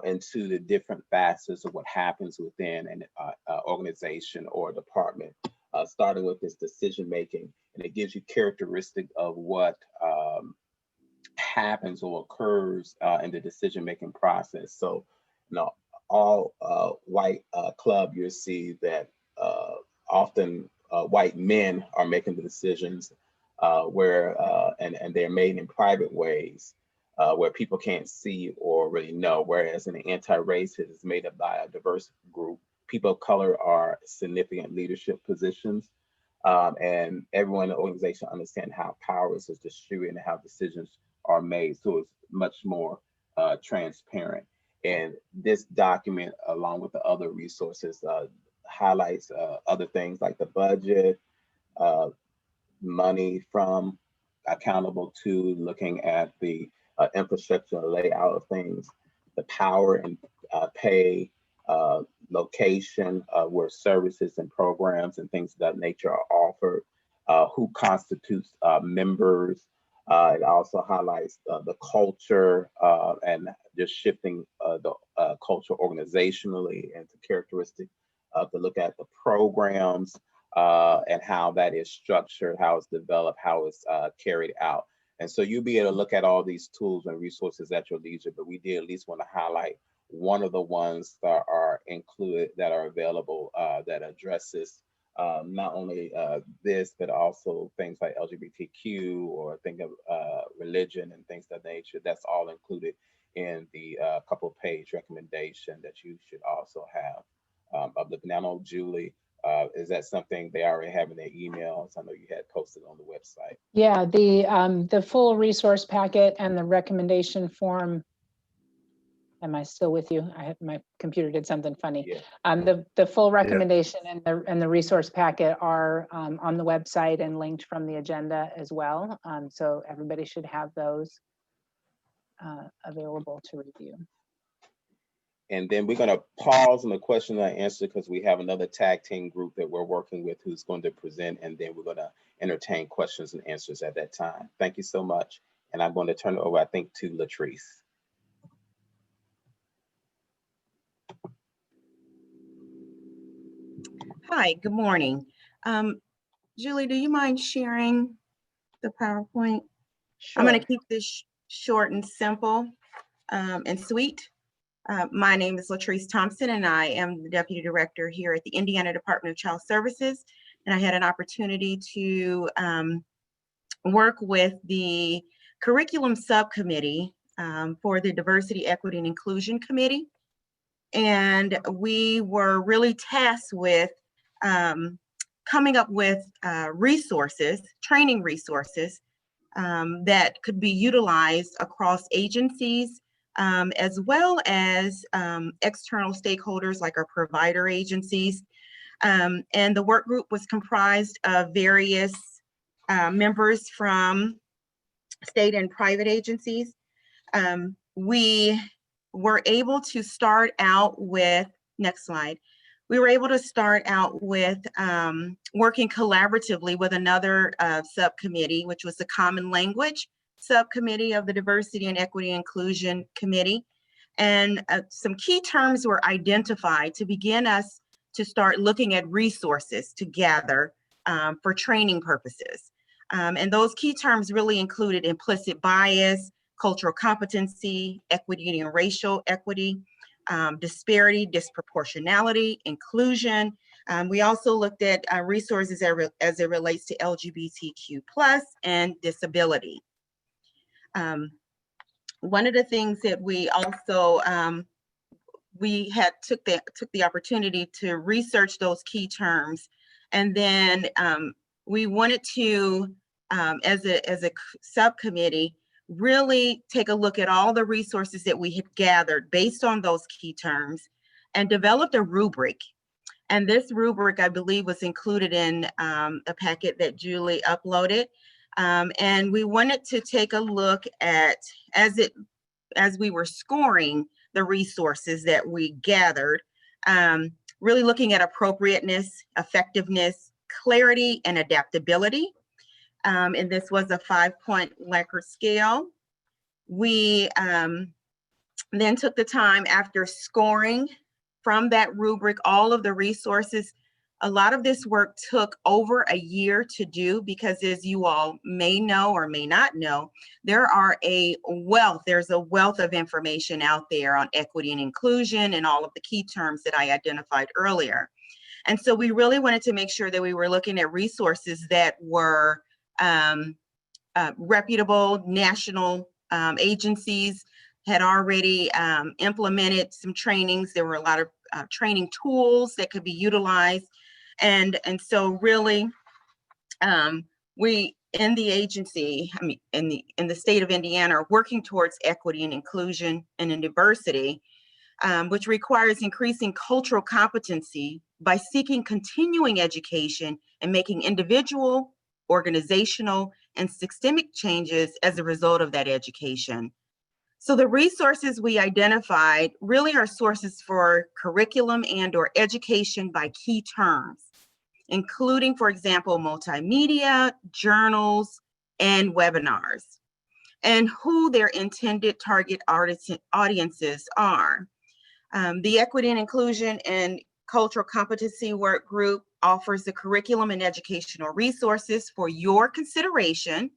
into the different facets of what happens within an organization or department, starting with this decision-making. And it gives you characteristic of what happens or occurs in the decision-making process. So, you know, all white club, you'll see that often white men are making the decisions and they're made in private ways where people can't see or really know. Whereas in the anti-racist is made up by a diverse group. People of color are significant leadership positions. And everyone in the organization understands how power is distributed and how decisions are made. So it's much more transparent. And this document, along with the other resources, highlights other things like the budget, money from, accountable to, looking at the infrastructure layout of things, the power and pay, location where services and programs and things of that nature are offered, who constitutes members. It also highlights the culture and just shifting the culture organizationally and the characteristic to look at the programs and how that is structured, how it's developed, how it's carried out. And so you'll be able to look at all these tools and resources at your leisure, but we did at least want to highlight one of the ones that are included, that are available, that addresses not only this, but also things like LGBTQ or think of religion and things of that nature. That's all included in the couple-page recommendation that you should also have. Of the Banana, Julie, is that something they already have in their emails? I know you had posted on the website.
Yeah, the full resource packet and the recommendation form. Am I still with you? My computer did something funny.
Yeah.
The full recommendation and the resource packet are on the website and linked from the agenda as well. So everybody should have those available to review.
And then we're going to pause on the question and answer because we have another tag team group that we're working with who's going to present, and then we're going to entertain questions and answers at that time. Thank you so much. And I'm going to turn it over, I think, to Latrice.
Hi, good morning. Julie, do you mind sharing the PowerPoint?
Sure.
I'm going to keep this short and simple and sweet. My name is Latrice Thompson, and I am the Deputy Director here at the Indiana Department of Child Services. And I had an opportunity to work with the Curriculum Subcommittee for the Diversity, Equity, and Inclusion Committee. And we were really tasked with coming up with resources, training resources that could be utilized across agencies, as well as external stakeholders like our provider agencies. And the work group was comprised of various members from state and private agencies. We were able to start out with, next slide, we were able to start out with working collaboratively with another subcommittee, which was the Common Language Subcommittee of the Diversity and Equity Inclusion Committee. And some key terms were identified to begin us to start looking at resources to gather for training purposes. And those key terms really included implicit bias, cultural competency, equity and racial equity, disparity, disproportionality, inclusion. We also looked at resources as it relates to LGBTQ+ and disability. One of the things that we also we had took the opportunity to research those key terms And then we wanted to, as a subcommittee, really take a look at all the resources that we had gathered based on those key terms and developed a rubric. And this rubric, I believe, was included in a packet that Julie uploaded. And we wanted to take a look at, as we were scoring the resources that we gathered, really looking at appropriateness, effectiveness, clarity, and adaptability. And this was a 5-point Likert scale. We then took the time after scoring from that rubric all of the resources. A lot of this work took over a year to do because, as you all may know or may not know, there's a wealth of information out there on equity and inclusion and all of the key terms that I identified earlier. And so we really wanted to make sure that we were looking at resources that were reputable. National agencies had already implemented some trainings. There were a lot of training tools that could be utilized. And so really, we in the agency, in the state of Indiana, are working towards equity and inclusion and in diversity, which requires increasing cultural competency by seeking continuing education and making individual, organizational, and systemic changes as a result of that education. So the resources we identified really are sources for curriculum and/or education by key terms, including, for example, multimedia, journals, and webinars, and who their intended target audiences are. The Equity and Inclusion and Cultural Competency Work Group offers the curriculum and educational resources for your consideration.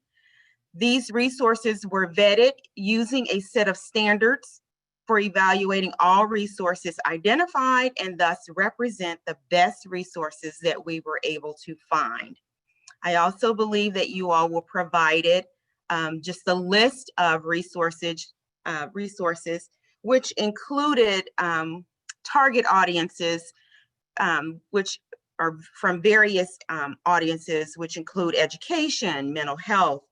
These resources were vetted using a set of standards for evaluating all resources identified and thus represent the best resources that we were able to find. I also believe that you all were provided just a list of resources, which included target audiences, which are from various audiences, which include education, mental health,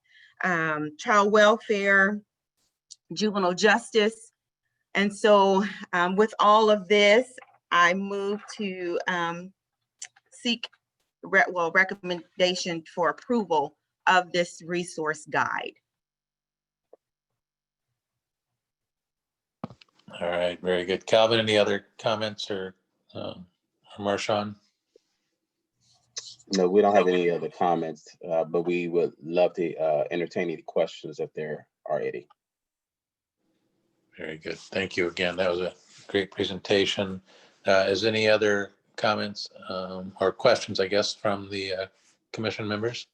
child welfare, juvenile justice. And so with all of this, I move to seek recommendation for approval of this resource guide.
All right, very good. Calvin, any other comments or Marshawn?
No, we don't have any other comments, but we would love to entertain any questions if there are any.
Very good. Thank you again. That was a great presentation. Is any other comments or questions, I guess, from the commission members?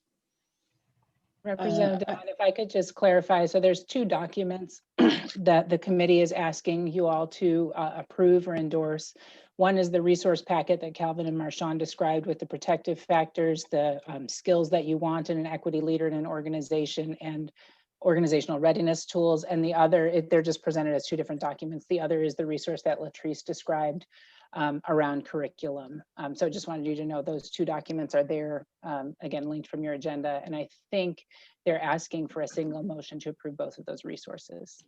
Representative, if I could just clarify, so there's 2 documents that the committee is asking you all to approve or endorse. One is the resource packet that Calvin and Marshawn described with the protective factors, the skills that you want in an equity leader in an organization, and organizational readiness tools. And the other, they're just presented as 2 different documents. The other is the resource that Latrice described around curriculum. So I just wanted you to know those 2 documents are there, again, linked from your agenda. And I think they're asking for a single motion to approve both of those resources.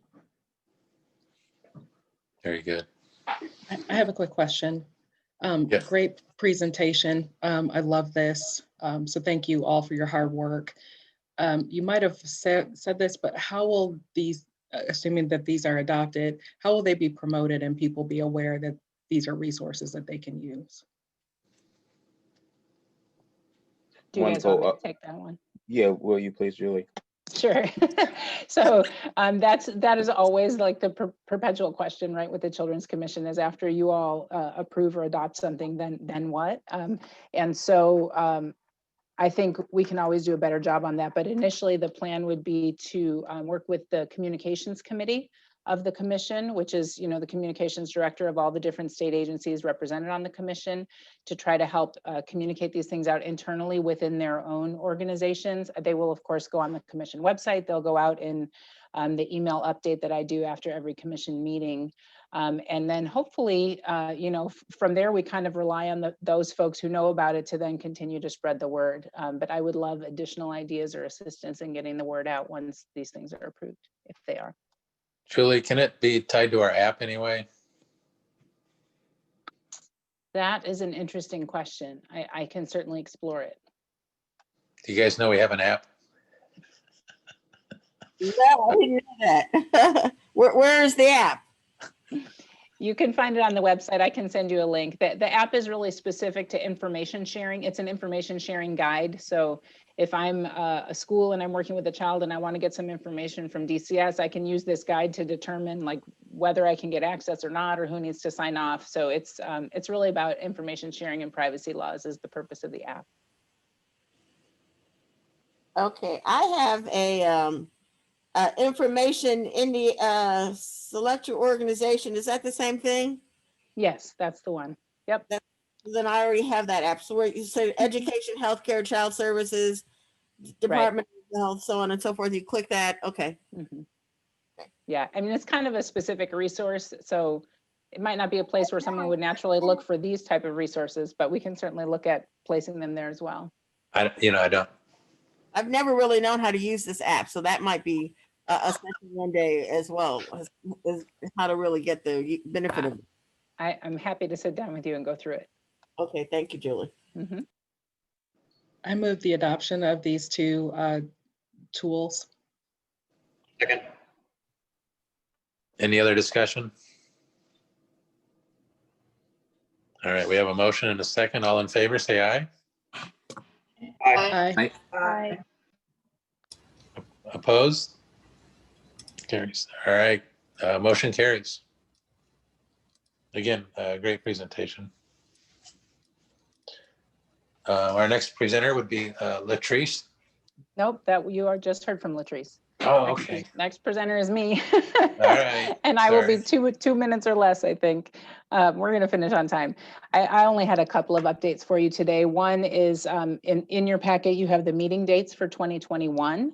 Very good.
I have a quick question.
Yes.
Great presentation. I love this. So thank you all for your hard work. You might have said this, but how will these, assuming that these are adopted, how will they be promoted and people be aware that these are resources that they can use?
Do you guys want me to take that one?
Yeah, will you please, Julie?
Sure. So that is always like the perpetual question, right, with the Children's Commission, is after you all approve or adopt something, then what? And so I think we can always do a better job on that. But initially, the plan would be to work with the communications committee of the commission, which is, you know, the communications director of all the different state agencies represented on the commission, to try to help communicate these things out internally within their own organizations. They will, of course, go on the commission website. They'll go out in the email update that I do after every commission meeting. And then hopefully, from there, we kind of rely on those folks who know about it to then continue to spread the word. But I would love additional ideas or assistance in getting the word out once these things are approved, if they are.
Julie, can it be tied to our app anyway?
That is an interesting question. I can certainly explore it.
Do you guys know we have an app?
No, I didn't know that. Where is the app?
You can find it on the website. I can send you a link. The app is really specific to information sharing. It's an information sharing guide. So if I'm a school and I'm working with a child and I want to get some information from DCS, I can use this guide to determine like whether I can get access or not, or who needs to sign off. So it's really about information sharing and privacy laws is the purpose of the app.
Okay, I have a information in the select your organization. Is that the same thing?
Yes, that's the one. Yep.
Then I already have that app. So where you say education, healthcare, child services, Department of Health, so on and so forth. You click that. Okay.
Mm-hmm. Yeah, I mean, it's kind of a specific resource. So it might not be a place where someone would naturally look for these type of resources, but we can certainly look at placing them there as well.
I don't.
I've never really known how to use this app, so that might be a session one day as well, as how to really get the benefit of it.
I'm happy to sit down with you and go through it.
Okay, thank you, Julie.
Mm-hmm.
I move the adoption of these two tools.
Second.
Any other discussion? All right, we have a motion and a second. All in favor, say aye.
Aye.
Aye.
Opposed? Carries. All right, motion carries. Again, great presentation. Our next presenter would be Latrice.
Nope, that you are just heard from Latrice.
Oh, okay.
Next presenter is me.
All right.
And I will be two minutes or less, I think. We're going to finish on time. I only had a couple of updates for you today. One is in your packet, you have the meeting dates for 2021.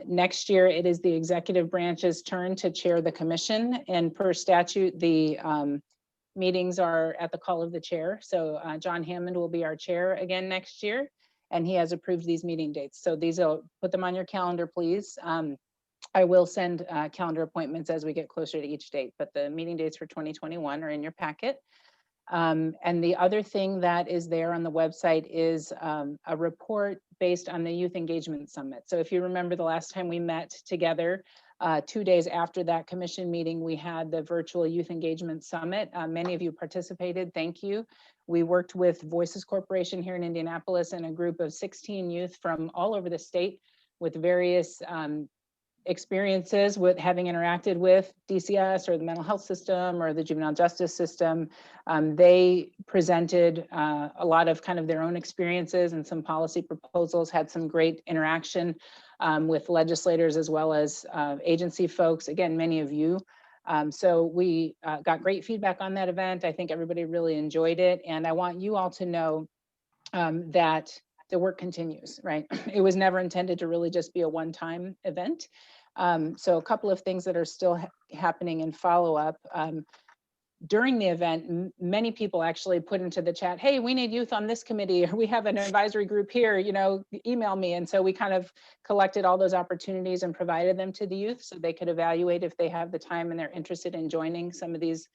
Next year, it is the executive branch's turn to chair the commission. And per statute, the meetings are at the call of the chair. So John Hammond will be our chair again next year. And he has approved these meeting dates. So these will put them on your calendar, please. I will send calendar appointments as we get closer to each date, but the meeting dates for 2021 are in your packet. And the other thing that is there on the website is a report based on the Youth Engagement Summit. So if you remember the last time we met together, 2 days after that commission meeting, we had the virtual Youth Engagement Summit. Many of you participated, thank you. We worked with Voices Corporation here in Indianapolis and a group of 16 youth from all over the state with various experiences with having interacted with DCS or the mental health system or the juvenile justice system. They presented a lot of kind of their own experiences and some policy proposals, had some great interaction with legislators as well as agency folks, again, many of you. So we got great feedback on that event. I think everybody really enjoyed it. And I want you all to know that the work continues, right? It was never intended to really just be a one-time event. So a couple of things that are still happening in follow-up. During the event, many people actually put into the chat, hey, we need youth on this committee, or we have an advisory group here, email me. And so we kind of collected all those opportunities and provided them to the youth so they could evaluate if they have the time and they're interested in joining some of these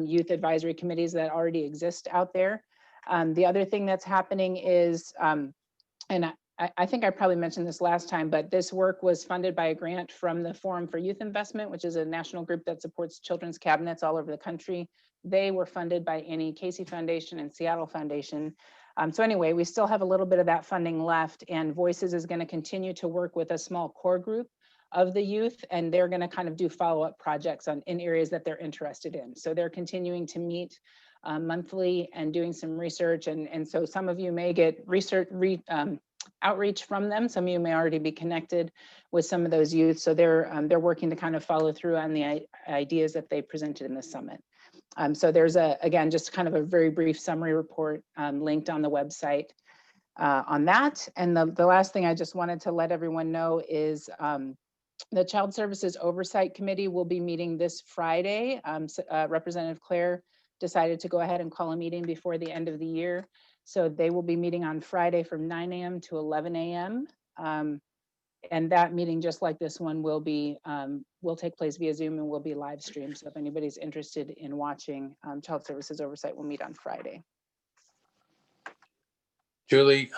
youth advisory committees that already exist out there. The other thing that's happening is, and I think I probably mentioned this last time, but this work was funded by a grant from the Forum for Youth Investment, which is a national group that supports children's cabinets all over the country. They were funded by Annie Casey Foundation and Seattle Foundation. So anyway, we still have a little bit of that funding left, and Voices is going to continue to work with a small core group of the youth, and they're going to kind of do follow-up projects in areas that they're interested in. So they're continuing to meet monthly and doing some research, and so some of you may get outreach from them. Some of you may already be connected with some of those youth. So they're working to kind of follow through on the ideas that they presented in the summit. So there's again, just kind of a very brief summary report linked on the website on that. And the last thing I just wanted to let everyone know is The Child Services Oversight Committee will be meeting this Friday. Representative Claire decided to go ahead and call a meeting before the end of the year. So they will be meeting on Friday from 9 a.m. to 11 a.m. And that meeting, just like this one, will take place via Zoom and will be live streamed. So if anybody's interested in watching, Child Services Oversight will meet on Friday.
Julie,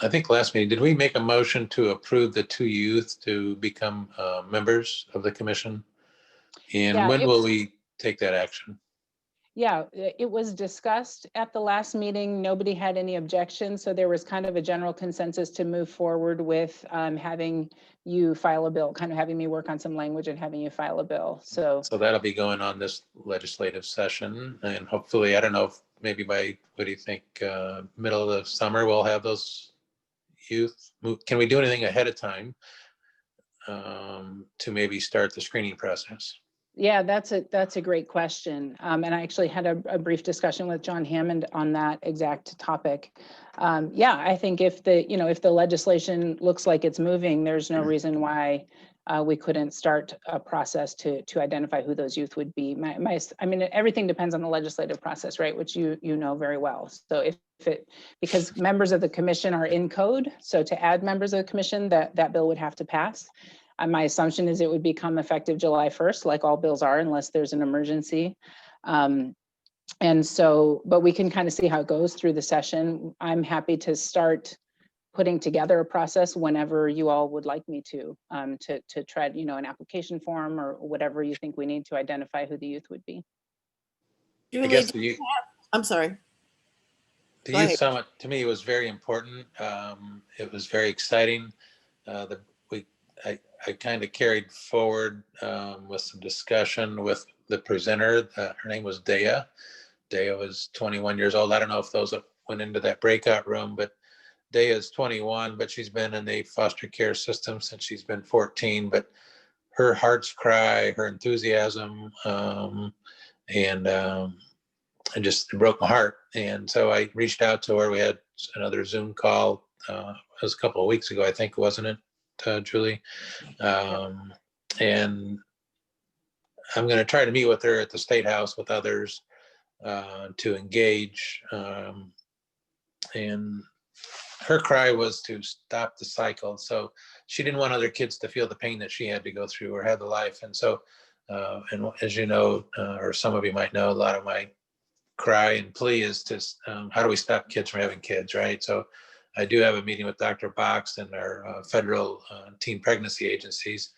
I think last meeting, did we make a motion to approve the 2 youth to become members of the commission? And
Yeah,
when will we take that action?
Yeah, it was discussed at the last meeting. Nobody had any objections. So there was kind of a general consensus to move forward with having you file a bill, kind of having me work on some language and having you file a bill. So
that'll be going on this legislative session, and hopefully, I don't know, if maybe by, what do you think, middle of the summer, we'll have those youth. Can we do anything ahead of time to maybe start the screening process?
yeah, that's a great question. And I actually had a brief discussion with John Hammond on that exact topic. Yeah, I think if the legislation looks like it's moving, there's no reason why we couldn't start a process to identify who those youth would be. I mean, everything depends on the legislative process, right? Which you know very well. So because members of the commission are in code, so to add members of the commission, that bill would have to pass. My assumption is it would become effective July 1st, like all bills are, unless there's an emergency. And so, but we can kind of see how it goes through the session. I'm happy to start putting together a process whenever you all would like me to try, an application form or whatever you think we need to identify who the youth would be.
Julie,
I guess
I'm sorry.
The
Go
youth
ahead.
summit to me was very important. It was very exciting. I kind of carried forward with some discussion with the presenter. Her name was Dea. Dea was 21 years old. I don't know if those went into that breakout room, but Dea is 21, but she's been in the foster care system since she's been 14. But her heart's cry, her enthusiasm, it just broke my heart. And so I reached out to her. We had another Zoom call. It was a couple of weeks ago, I think, wasn't it, Julie? And I'm going to try to meet with her at the State House with others to engage. And her cry was to stop the cycle. So she didn't want other kids to feel the pain that she had to go through or have the life. And so, and as you know, or some of you might know, a lot of my cry and plea is to how do we stop kids from having kids, right? So I do have a meeting with Dr. Box and our federal teen pregnancy agencies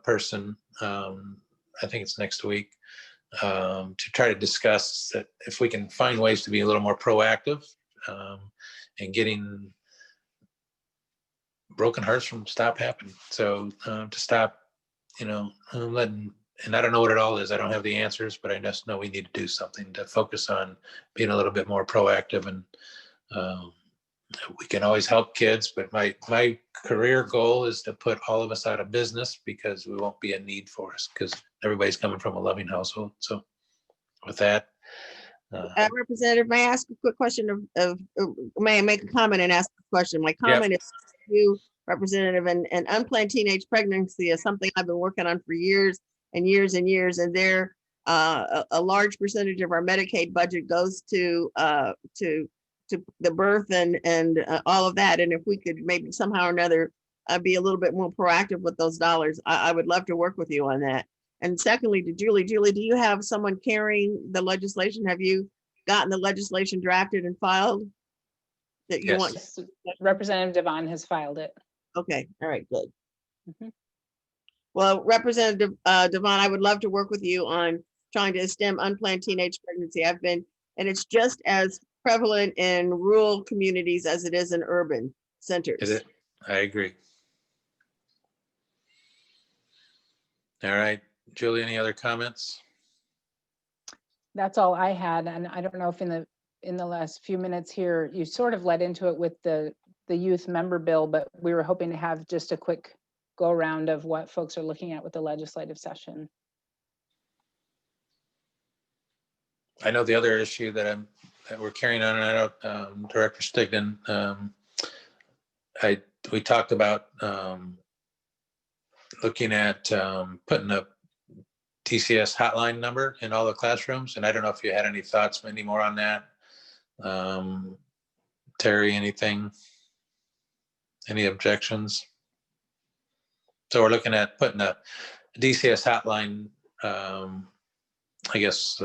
person. I think it's next week to try to discuss that if we can find ways to be a little more proactive and getting broken hearts from stop happening. So to stop, letting, and I don't know what it all is. I don't have the answers, but I just know we need to do something to focus on being a little bit more proactive. And we can always help kids, but my career goal is to put all of us out of business because we won't be a need for us because everybody's coming from a loving household. So with that.
Representative, may I ask a quick question may I make a comment and ask a question? My comment is to you, Representative, and unplanned teenage pregnancy is something I've been working on for years and years and years. And there, a large percentage of our Medicaid budget goes to the birth and all of that. And if we could maybe somehow or another be a little bit more proactive with those dollars, I would love to work with you on that. And secondly, to Julie, do you have someone carrying the legislation? Have you gotten the legislation drafted and filed that you want?
Representative Devon has filed it.
Okay, all right, good. Well, Representative Devon, I would love to work with you on trying to stem unplanned teenage pregnancy. And it's just as prevalent in rural communities as it is in urban centers.
Is it? I agree. All right, Julie, any other comments?
That's all I had. And I don't know if in the last few minutes here, you sort of led into it with the youth member bill, but we were hoping to have just a quick go around of what folks are looking at with the legislative session.
I know the other issue that we're carrying on, and I know Director Stigdon, we talked about looking at putting a TCS hotline number in all the classrooms. And I don't know if you had any thoughts any more on that. Terry, anything? Any objections? So we're looking at putting a DCS hotline, I guess,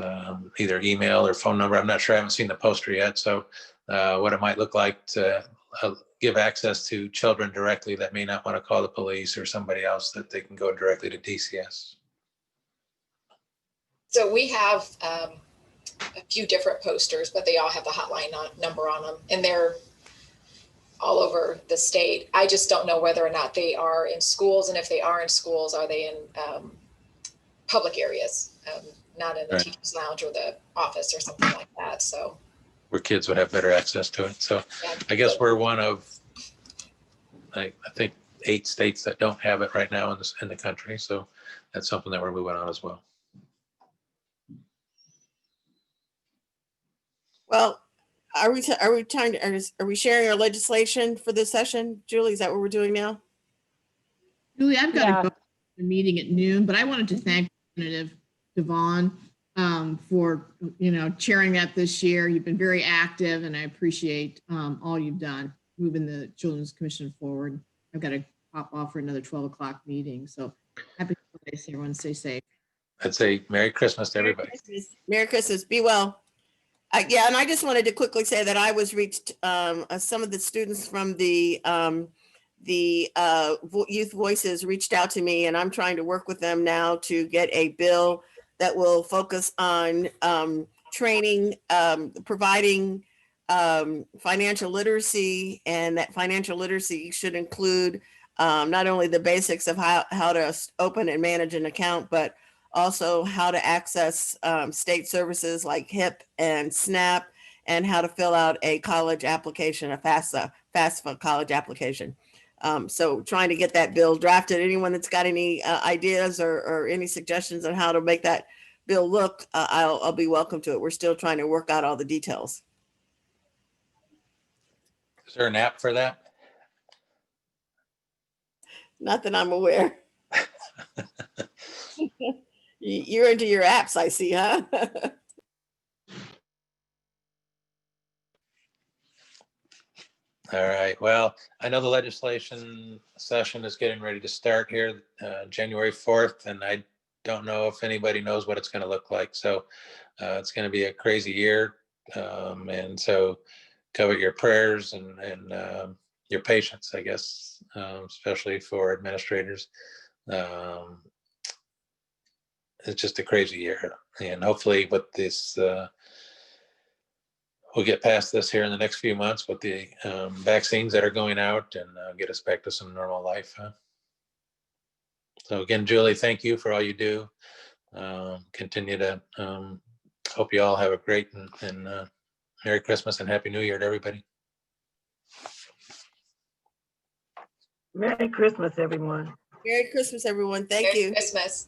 either email or phone number. I'm not sure. I haven't seen the poster yet. So what it might look like to give access to children directly that may not want to call the police or somebody else, that they can go directly to DCS.
So we have a few different posters, but they all have the hotline number on them, and they're all over the state. I just don't know whether or not they are in schools, and if they are in schools, are they in public areas, not in the
Right.
teacher's lounge or the office or something like that. So
Where kids would have better access to it. So
yeah.
I guess we're one of, I think, 8 states that don't have it right now in the country. So that's something that we're moving on as well.
Well, are we sharing our legislation for this session? Julie, is that what we're doing now?
Julie, I've got
Yeah.
to go to the meeting at noon, but I wanted to thank Representative Devon for, chairing that this year. You've been very active, and I appreciate all you've done moving the Children's Commission forward. I've got to pop off for another 12 o'clock meeting. So happy holidays, everyone. Stay safe.
I'd say Merry Christmas to everybody.
Merry Christmas. Be well. Yeah, and I just wanted to quickly say that I was reached, some of the students from the Youth Voices reached out to me, and I'm trying to work with them now to get a bill that will focus on training, providing financial literacy, and that financial literacy should include not only the basics of how to open and manage an account, but also how to access state services like HIP and SNAP, and how to fill out a college application, a FAFSA college application. So trying to get that bill drafted. Anyone that's got any ideas or any suggestions on how to make that bill look, I'll be welcome to it. We're still trying to work out all the details.
Is there an app for that?
Not that I'm aware. You're into your apps, I see, huh?
All right. Well, I know the legislation session is getting ready to start here January 4th, and I don't know if anybody knows what it's going to look like. So it's going to be a crazy year. And so cover your prayers and your patience, I guess, especially for administrators. It's just a crazy year. And hopefully with this, we'll get past this here in the next few months with the vaccines that are going out, and get us back to some normal life. So again, Julie, thank you for all you do. Continue to hope you all have a great and Merry Christmas and Happy New Year to everybody.
Merry Christmas, everyone.
Merry Christmas, everyone. Thank
Merry
you.
Christmas.